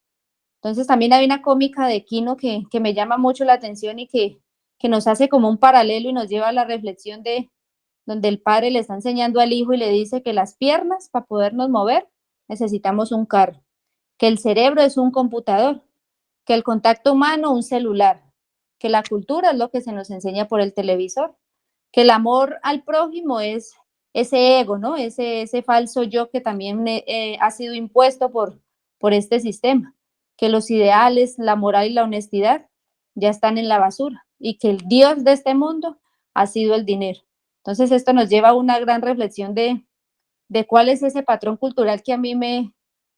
Entonces también hay una cómica de Kino que me llama mucho la atención y que nos hace como un paralelo y nos lleva a la reflexión donde el padre le está enseñando al hijo y le dice que las piernas para podernos mover necesitamos un carro, que el cerebro es un computador, que el contacto humano un celular, que la cultura es lo que se nos enseña por el televisor, que el amor al prójimo es ese ego, ¿no? Ese falso yo que también ha sido impuesto por este sistema, que los ideales, la moral y la honestidad ya están en la basura y que el Dios de este mundo ha sido el dinero. Entonces esto nos lleva a una gran reflexión de cuál es ese patrón cultural que a mí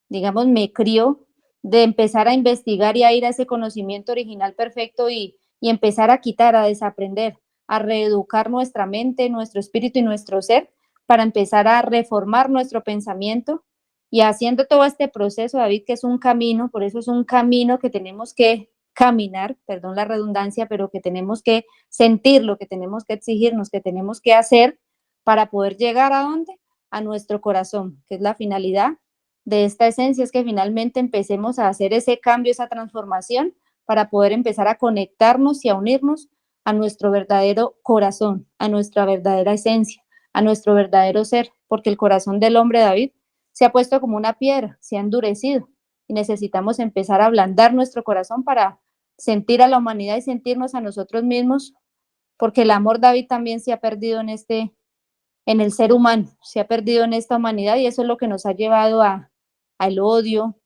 digamos, me crió de empezar a investigar y a ir a ese conocimiento original perfecto y empezar a quitar, a desaprender, a reeducar nuestra mente, nuestro espíritu y nuestro ser para empezar a reformar nuestro pensamiento y haciendo todo este proceso, David, que es un camino, por eso es un camino que tenemos que caminar, perdón la redundancia, pero que tenemos que sentirlo, que tenemos que exigirnos, que tenemos que hacer para poder llegar a dónde? A nuestro corazón, que es la finalidad de esta esencia, es que finalmente empecemos a hacer ese cambio, esa transformación para poder empezar a conectarnos y a unirnos a nuestro verdadero corazón, a nuestra verdadera esencia, a nuestro verdadero ser, porque el corazón del hombre, David, se ha puesto como una piedra, se ha endurecido y necesitamos empezar a ablandar nuestro corazón para sentir a la humanidad y sentirnos a nosotros mismos, porque el amor, David, también se ha perdido en el ser humano, se ha perdido en esta humanidad y eso es lo que nos ha llevado al odio,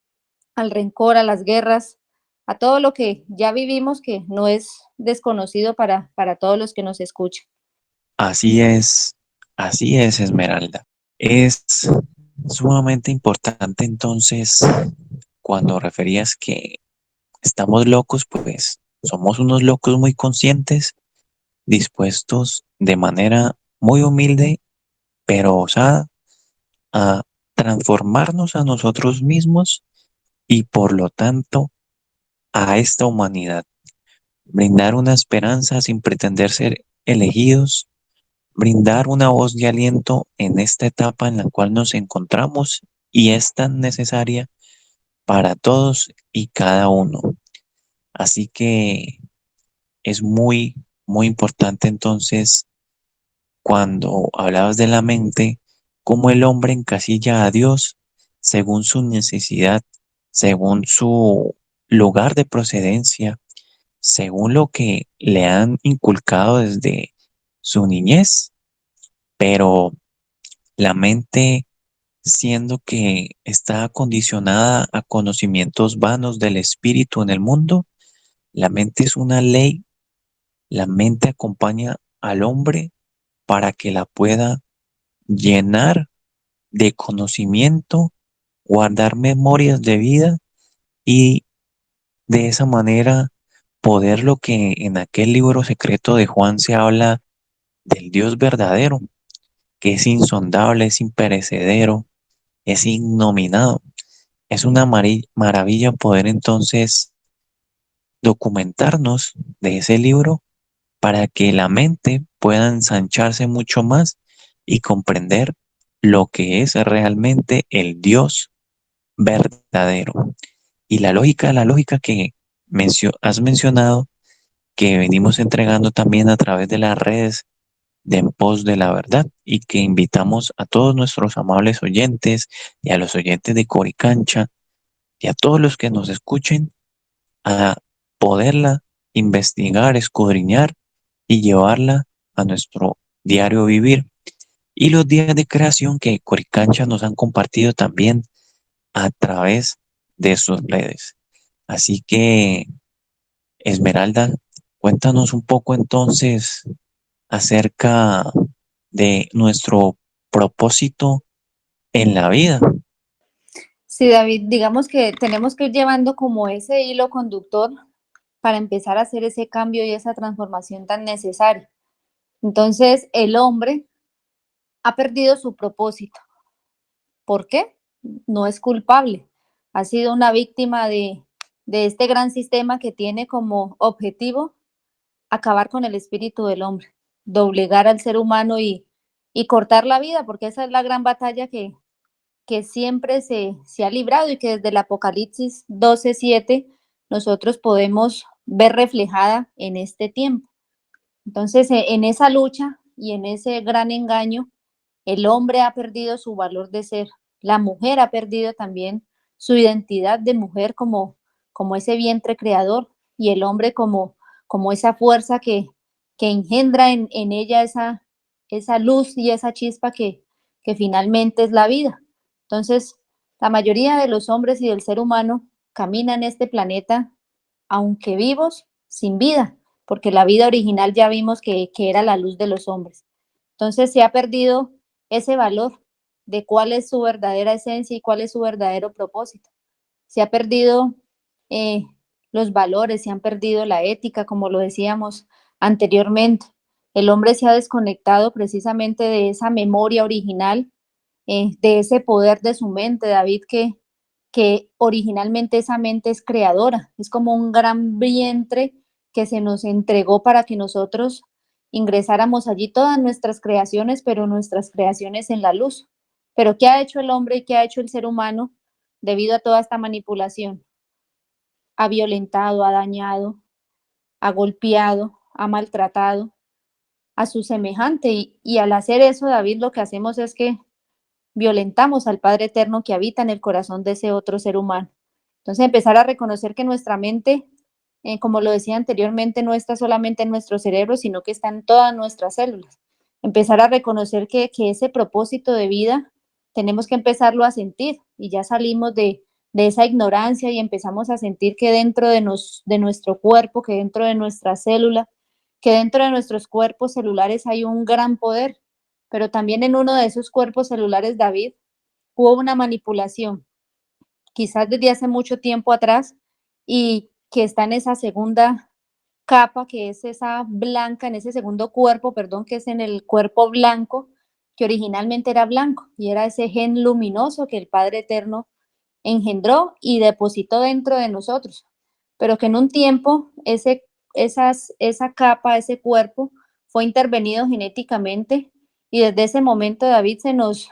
al rencor, a las guerras, a todo lo que ya vivimos que no es desconocido para todos los que nos escuchan.
Así así es, Esmeralda. Es sumamente importante entonces cuando referías que estamos locos, pues somos unos locos muy conscientes, dispuestos de manera muy humilde, pero osada, a transformarnos a nosotros mismos y por lo tanto a esta humanidad, brindar una esperanza sin pretender ser elegidos, brindar una voz de aliento en esta etapa en la cual nos encontramos y es tan necesaria para todos y cada uno. Así que es muy importante entonces cuando hablabas de la mente, cómo el hombre encasilla a Dios según su necesidad, según su lugar de procedencia, según lo que le han inculcado desde su niñez, pero la mente, siendo que está condicionada a conocimientos vanos del espíritu en el mundo, la mente es una ley, la mente acompaña al hombre para que la pueda llenar de conocimiento, guardar memorias de vida y de esa manera poder lo que en aquel libro secreto de Juan se habla del Dios verdadero, que es insondable, es imperecedero, es innominado. Es una maravilla poder entonces documentarnos de ese libro para que la mente pueda ensancharse mucho más y comprender lo que es realmente el Dios verdadero. Y la lógica que has mencionado, que venimos entregando también a través de las redes de En Pos de la Verdad y que invitamos a todos nuestros amables oyentes y a los oyentes de Coricancha y a todos los que nos escuchen a poderla investigar, escudriñar y llevarla a nuestro diario vivir. Y los días de creación que Coricancha nos han compartido también a través de sus redes. Así que, Esmeralda, cuéntanos un poco entonces acerca de nuestro propósito en la vida.
Sí, David, digamos que tenemos que ir llevando como ese hilo conductor para empezar a hacer ese cambio y esa transformación tan necesaria. Entonces, el hombre ha perdido su propósito. ¿Por qué? No es culpable. Ha sido una víctima de este gran sistema que tiene como objetivo acabar con el espíritu del hombre, doblegar al ser humano y cortar la vida, porque esa es la gran batalla que siempre se ha librado y que desde el Apocalipsis 12:7 nosotros podemos ver reflejada en este tiempo. Entonces, en esa lucha y en ese gran engaño, el hombre ha perdido su valor de ser, la mujer ha perdido también su identidad de mujer como ese vientre creador y el hombre como esa fuerza que engendra en ella esa luz y esa chispa que finalmente es la vida. Entonces, la mayoría de los hombres y del ser humano caminan este planeta, aunque vivos, sin vida, porque la vida original ya vimos que era la luz de los hombres. Entonces se ha perdido ese valor de cuál es su verdadera esencia y cuál es su verdadero propósito. Se ha perdido eh, los valores, se han perdido la ética, como lo decíamos anteriormente. El hombre se ha desconectado precisamente de esa memoria original, de ese poder de su mente, David, que originalmente esa mente es creadora, es como un gran vientre que se nos entregó para que nosotros ingresáramos allí todas nuestras creaciones, pero nuestras creaciones en la luz. Pero ¿qué ha hecho el hombre y qué ha hecho el ser humano debido a toda esta manipulación? Ha violentado, ha dañado, ha golpeado, ha maltratado a su semejante y al hacer eso, David, lo que hacemos es que violentamos al Padre Eterno que habita en el corazón de ese otro ser humano. Entonces, empezar a reconocer que nuestra mente, como lo decía anteriormente, no está solamente en nuestro cerebro, sino que está en todas nuestras células. Empezar a reconocer que ese propósito de vida tenemos que empezarlo a sentir y ya salimos de esa ignorancia y empezamos a sentir que dentro de nuestro cuerpo, que dentro de nuestra célula, que dentro de nuestros cuerpos celulares hay un gran poder, pero también en uno de esos cuerpos celulares, David, hubo una manipulación, quizás desde hace mucho tiempo atrás, y que está en esa segunda capa, que es esa blanca, en ese segundo cuerpo, perdón, que es en el cuerpo blanco, que originalmente era blanco, y era ese gen luminoso que el Padre Eterno engendró y depositó dentro de nosotros, pero que en un tiempo esa capa, ese cuerpo, fue intervenido genéticamente y desde ese momento, David, se nos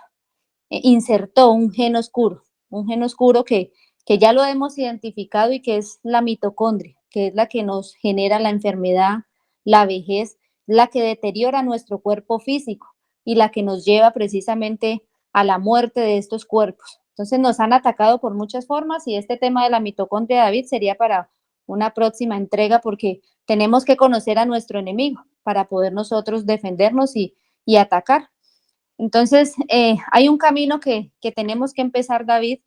insertó un gen oscuro que ya lo hemos identificado y que es la mitocondria, que es la que nos genera la enfermedad, la vejez, la que deteriora nuestro cuerpo físico y la que nos lleva precisamente a la muerte de estos cuerpos. Entonces nos han atacado por muchas formas y este tema de la mitocondria, David, sería para una próxima entrega porque tenemos que conocer a nuestro enemigo para poder nosotros defendernos y atacar. Entonces, hay un camino que tenemos que empezar, David,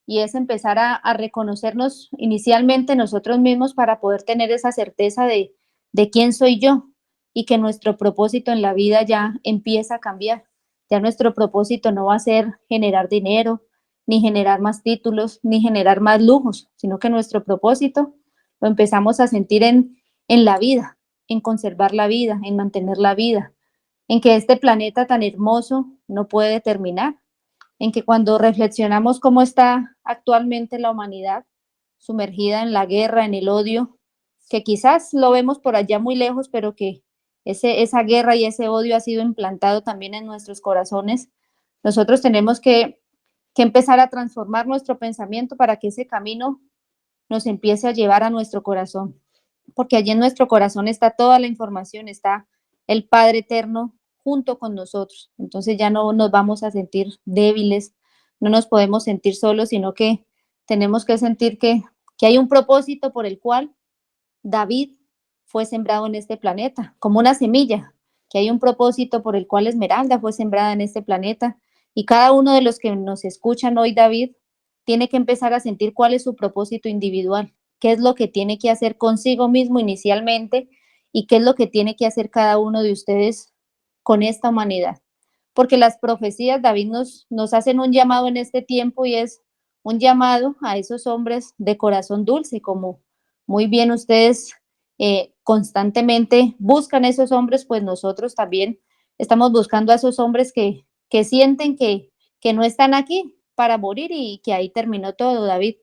y es empezar a reconocernos inicialmente nosotros mismos para poder tener esa certeza de quién soy yo y que nuestro propósito en la vida ya empieza a cambiar. Ya nuestro propósito no va a ser generar dinero, ni generar más títulos, ni generar más lujos, sino que nuestro propósito lo empezamos a sentir en la vida, en conservar la vida, en mantener la vida, en que este planeta tan hermoso no puede terminar, en que cuando reflexionamos cómo está actualmente la humanidad, sumergida en la guerra, en el odio, que quizás lo vemos por allá muy lejos, pero que esa guerra y ese odio ha sido implantado también en nuestros corazones, nosotros tenemos que empezar a transformar nuestro pensamiento para que ese camino nos empiece a llevar a nuestro corazón, porque allí en nuestro corazón está toda la información, está el Padre Eterno junto con nosotros. Entonces ya no nos vamos a sentir débiles, no nos podemos sentir solos, sino que tenemos que sentir que hay un propósito por el cual David fue sembrado en este planeta, como una semilla, que hay un propósito por el cual Esmeralda fue sembrada en este planeta. Y cada uno de los que nos escuchan hoy, David, tiene que empezar a sentir cuál es su propósito individual, qué es lo que tiene que hacer consigo mismo inicialmente y qué es lo que tiene que hacer cada uno de ustedes con esta humanidad. Porque las profecías, David, nos hacen un llamado en este tiempo y es un llamado a esos hombres de corazón dulce, como muy bien ustedes constantemente buscan esos hombres, pues nosotros también estamos buscando a esos hombres que sienten que no están aquí para morir y que ahí terminó todo, David.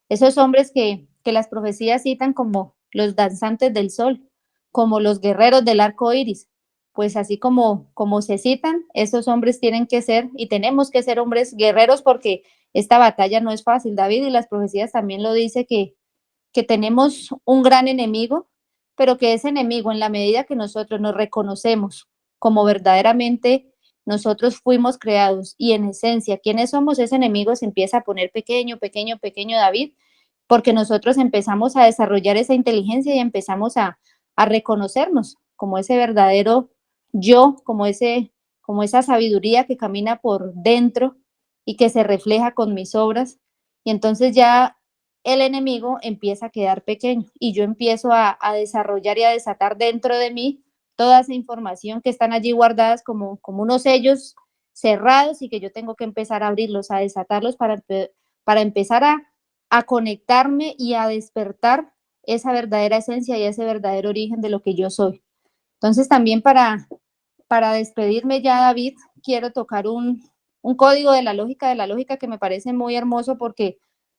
Esos hombres que las profecías citan como los danzantes del sol, como los guerreros del arco iris, pues así como se citan, esos hombres tienen que ser y tenemos que ser hombres guerreros porque esta batalla no es fácil, David, y las profecías también lo dice que tenemos un gran enemigo, pero que ese enemigo, en la medida que nosotros nos reconocemos como verdaderamente nosotros fuimos creados y en esencia, ¿quiénes somos? Ese enemigo se empieza a poner pequeño, pequeño, pequeño, David, porque nosotros empezamos a desarrollar esa inteligencia y empezamos a reconocernos como ese verdadero yo, como esa sabiduría que camina por dentro y que se refleja con mis obras. Y entonces ya el enemigo empieza a quedar pequeño y yo empiezo a desarrollar y a desatar dentro de mí toda esa información que están allí guardadas como unos sellos cerrados y que yo tengo que empezar a abrirlos, a desatarlos para empezar a conectarme y a despertar esa verdadera esencia y ese verdadero origen de lo que yo soy. Entonces también para despedirme ya, David, quiero tocar un código de la lógica que me parece muy hermoso porque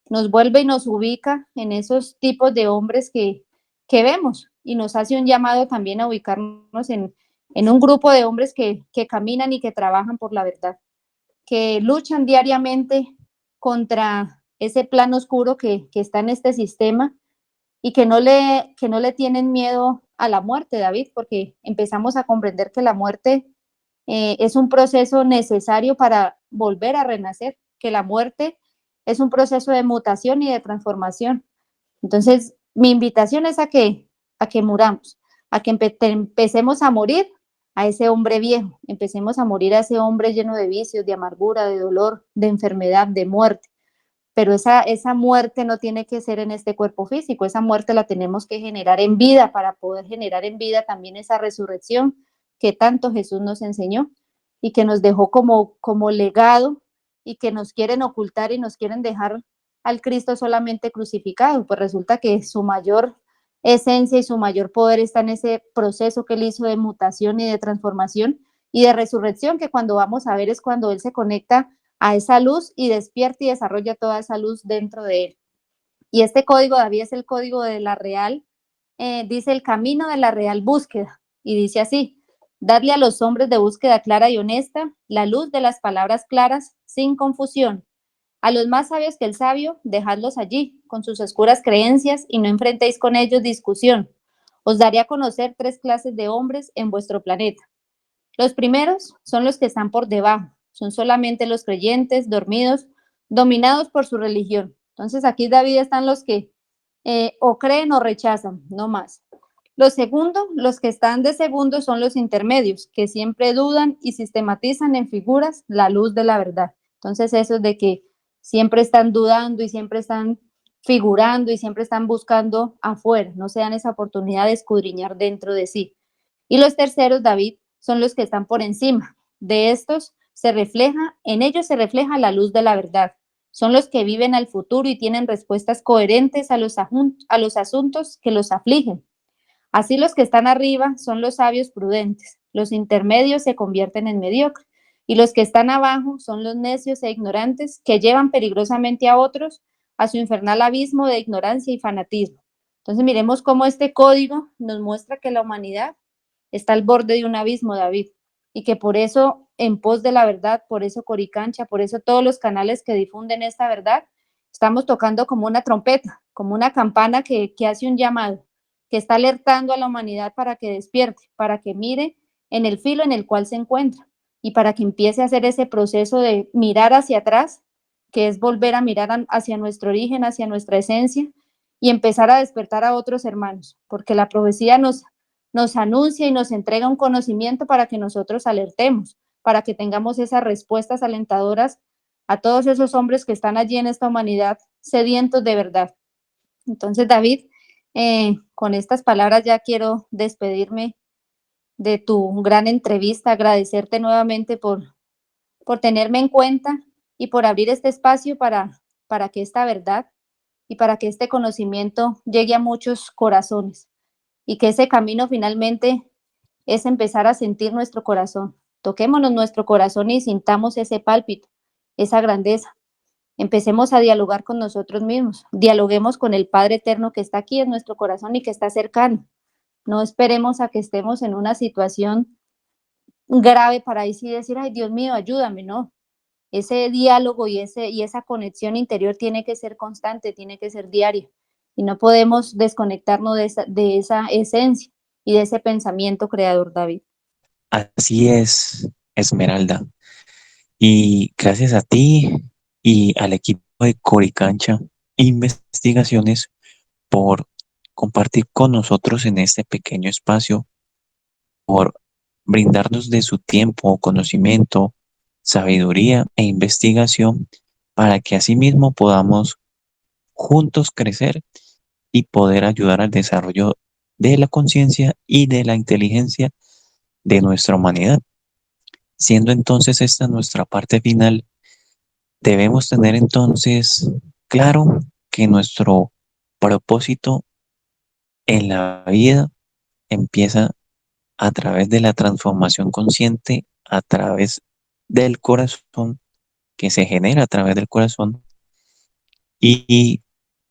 nos vuelve y nos ubica en esos tipos de hombres que vemos y nos hace un llamado también a ubicarnos en un grupo de hombres que caminan y que trabajan por la verdad, que luchan diariamente contra ese plan oscuro que está en este sistema y que no le tienen miedo a la muerte, David, porque empezamos a comprender que la muerte es un proceso necesario para volver a renacer, que la muerte es un proceso de mutación y de transformación. Entonces, mi invitación es a que muramos, a que empecemos a morir a ese hombre viejo, empecemos a morir a ese hombre lleno de vicios, de amargura, de dolor, de enfermedad, de muerte, pero esa muerte no tiene que ser en este cuerpo físico, esa muerte la tenemos que generar en vida para poder generar en vida también esa resurrección que tanto Jesús nos enseñó y que nos dejó como legado y que nos quieren ocultar y nos quieren dejar al Cristo solamente crucificado, pues resulta que su mayor esencia y su mayor poder está en ese proceso que él hizo de mutación y de transformación y de resurrección, que cuando vamos a ver es cuando él se conecta a esa luz y despierta y desarrolla toda esa luz dentro de él. Y este código, David, es el código de la real, dice el camino de la real búsqueda. Y dice así, darle a los hombres de búsqueda clara y honesta la luz de las palabras claras, sin confusión. A los más sabios que el sabio, dejadlos allí, con sus oscuras creencias, y no enfrentéis con ellos discusión. Os daré a conocer tres clases de hombres en vuestro planeta. Los primeros son los que están por debajo, son solamente los creyentes, dormidos, dominados por su religión. Entonces aquí, David, están los que o creen o rechazan, no más. Los segundos, los que están de segundo son los intermedios, que siempre dudan y sistematizan en figuras la luz de la verdad. Entonces eso es de que siempre están dudando y siempre están figurando y siempre están buscando afuera, no se dan esa oportunidad de escudriñar dentro de sí. Y los terceros, David, son los que están por encima. De estos en ellos se refleja la luz de la verdad. Son los que viven al futuro y tienen respuestas coherentes a los asuntos que los afligen. Así los que están arriba son los sabios prudentes, los intermedios se convierten en mediocres y los que están abajo son los necios e ignorantes que llevan peligrosamente a otros a su infernal abismo de ignorancia y fanatismo. Entonces miremos cómo este código nos muestra que la humanidad está al borde de un abismo, David, y que por eso, en pos de la verdad, por eso Coricancha, por eso todos los canales que difunden esta verdad, estamos tocando como una trompeta, como una campana que hace un llamado, que está alertando a la humanidad para que despierte, para que mire en el filo en el cual se encuentra y para que empiece a hacer ese proceso de mirar hacia atrás, que es volver a mirar hacia nuestro origen, hacia nuestra esencia y empezar a despertar a otros hermanos, porque la profecía nos anuncia y nos entrega un conocimiento para que nosotros alertemos, para que tengamos esas respuestas alentadoras a todos esos hombres que están allí en esta humanidad sedientos de verdad. Entonces, David, con estas palabras ya quiero despedirme de tu gran entrevista, agradecerte nuevamente por tenerme en cuenta y por abrir este espacio para que esta verdad y para que este conocimiento llegue a muchos corazones y que ese camino finalmente es empezar a sentir nuestro corazón. Toquémonos nuestro corazón y sintamos ese pálpito, esa grandeza. Empecemos a dialogar con nosotros mismos, dialoguemos con el Padre Eterno que está aquí en nuestro corazón y que está cercano. No esperemos a que estemos en una situación grave para ahí sí decir, ay Dios mío, ayúdame, no. Ese diálogo y esa conexión interior tiene que ser constante, tiene que ser diaria. Y no podemos desconectarnos de esa esencia y de ese pensamiento creador, David.
Así es, Esmeralda. Y gracias a ti y al equipo de Coricancha Investigaciones por compartir con nosotros en este pequeño espacio, por brindarnos de su tiempo, conocimiento, sabiduría e investigación para que asimismo podamos juntos crecer y poder ayudar al desarrollo de la conciencia y de la inteligencia de nuestra humanidad. Siendo entonces esta nuestra parte final, debemos tener entonces claro que nuestro propósito en la vida empieza a través de la transformación consciente, a través del corazón, que se genera a través del corazón, y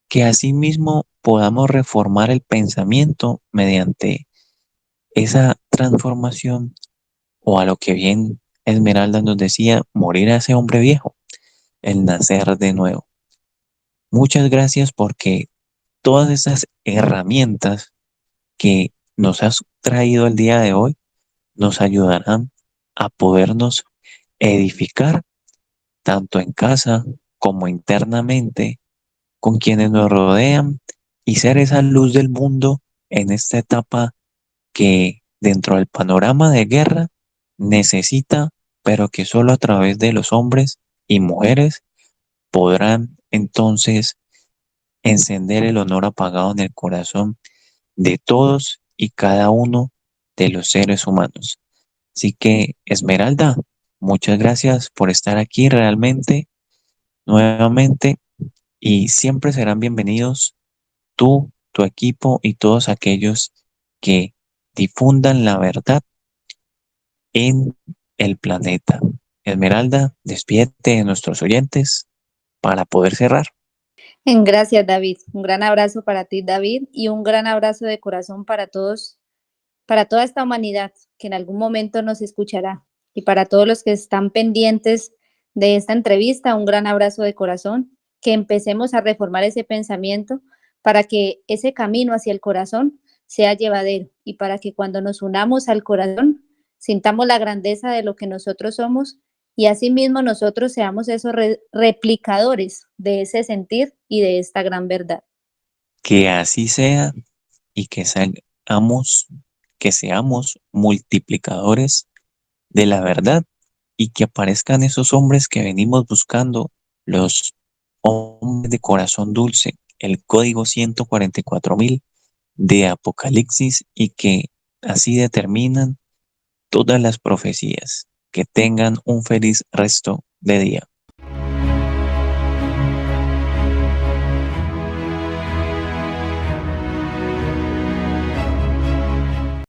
que asimismo podamos reformar el pensamiento mediante esa transformación o a lo que bien Esmeralda nos decía, morir a ese hombre viejo, el nacer de nuevo. Muchas gracias porque todas esas herramientas que nos has traído el día de hoy nos ayudarán a podernos edificar tanto en casa como internamente con quienes nos rodean y ser esa luz del mundo en esta etapa que dentro del panorama de guerra necesita, pero que solo a través de los hombres y mujeres podrán entonces encender el honor apagado en el corazón de todos y cada uno de los seres humanos. Así que, Esmeralda, muchas gracias por estar aquí realmente, nuevamente, y siempre serán bienvenidos tú, tu equipo y todos aquellos que difundan la verdad en el planeta. Esmeralda, despídete de nuestros oyentes para poder cerrar.
Gracias, David. Un gran abrazo para ti, David, y un gran abrazo de corazón para todos, para toda esta humanidad que en algún momento nos escuchará. Y para todos los que están pendientes de esta entrevista, un gran abrazo de corazón, que empecemos a reformar ese pensamiento para que ese camino hacia el corazón sea llevadero y para que cuando nos unamos al corazón sintamos la grandeza de lo que nosotros somos y asimismo nosotros seamos esos replicadores de ese sentir y de esta gran verdad.
Que así sea y que seamos multiplicadores de la verdad y que aparezcan esos hombres que venimos buscando, los hombres de corazón dulce, el código 144.000 de Apocalipsis y que así determinan todas las profecías. Que tengan un feliz resto de día.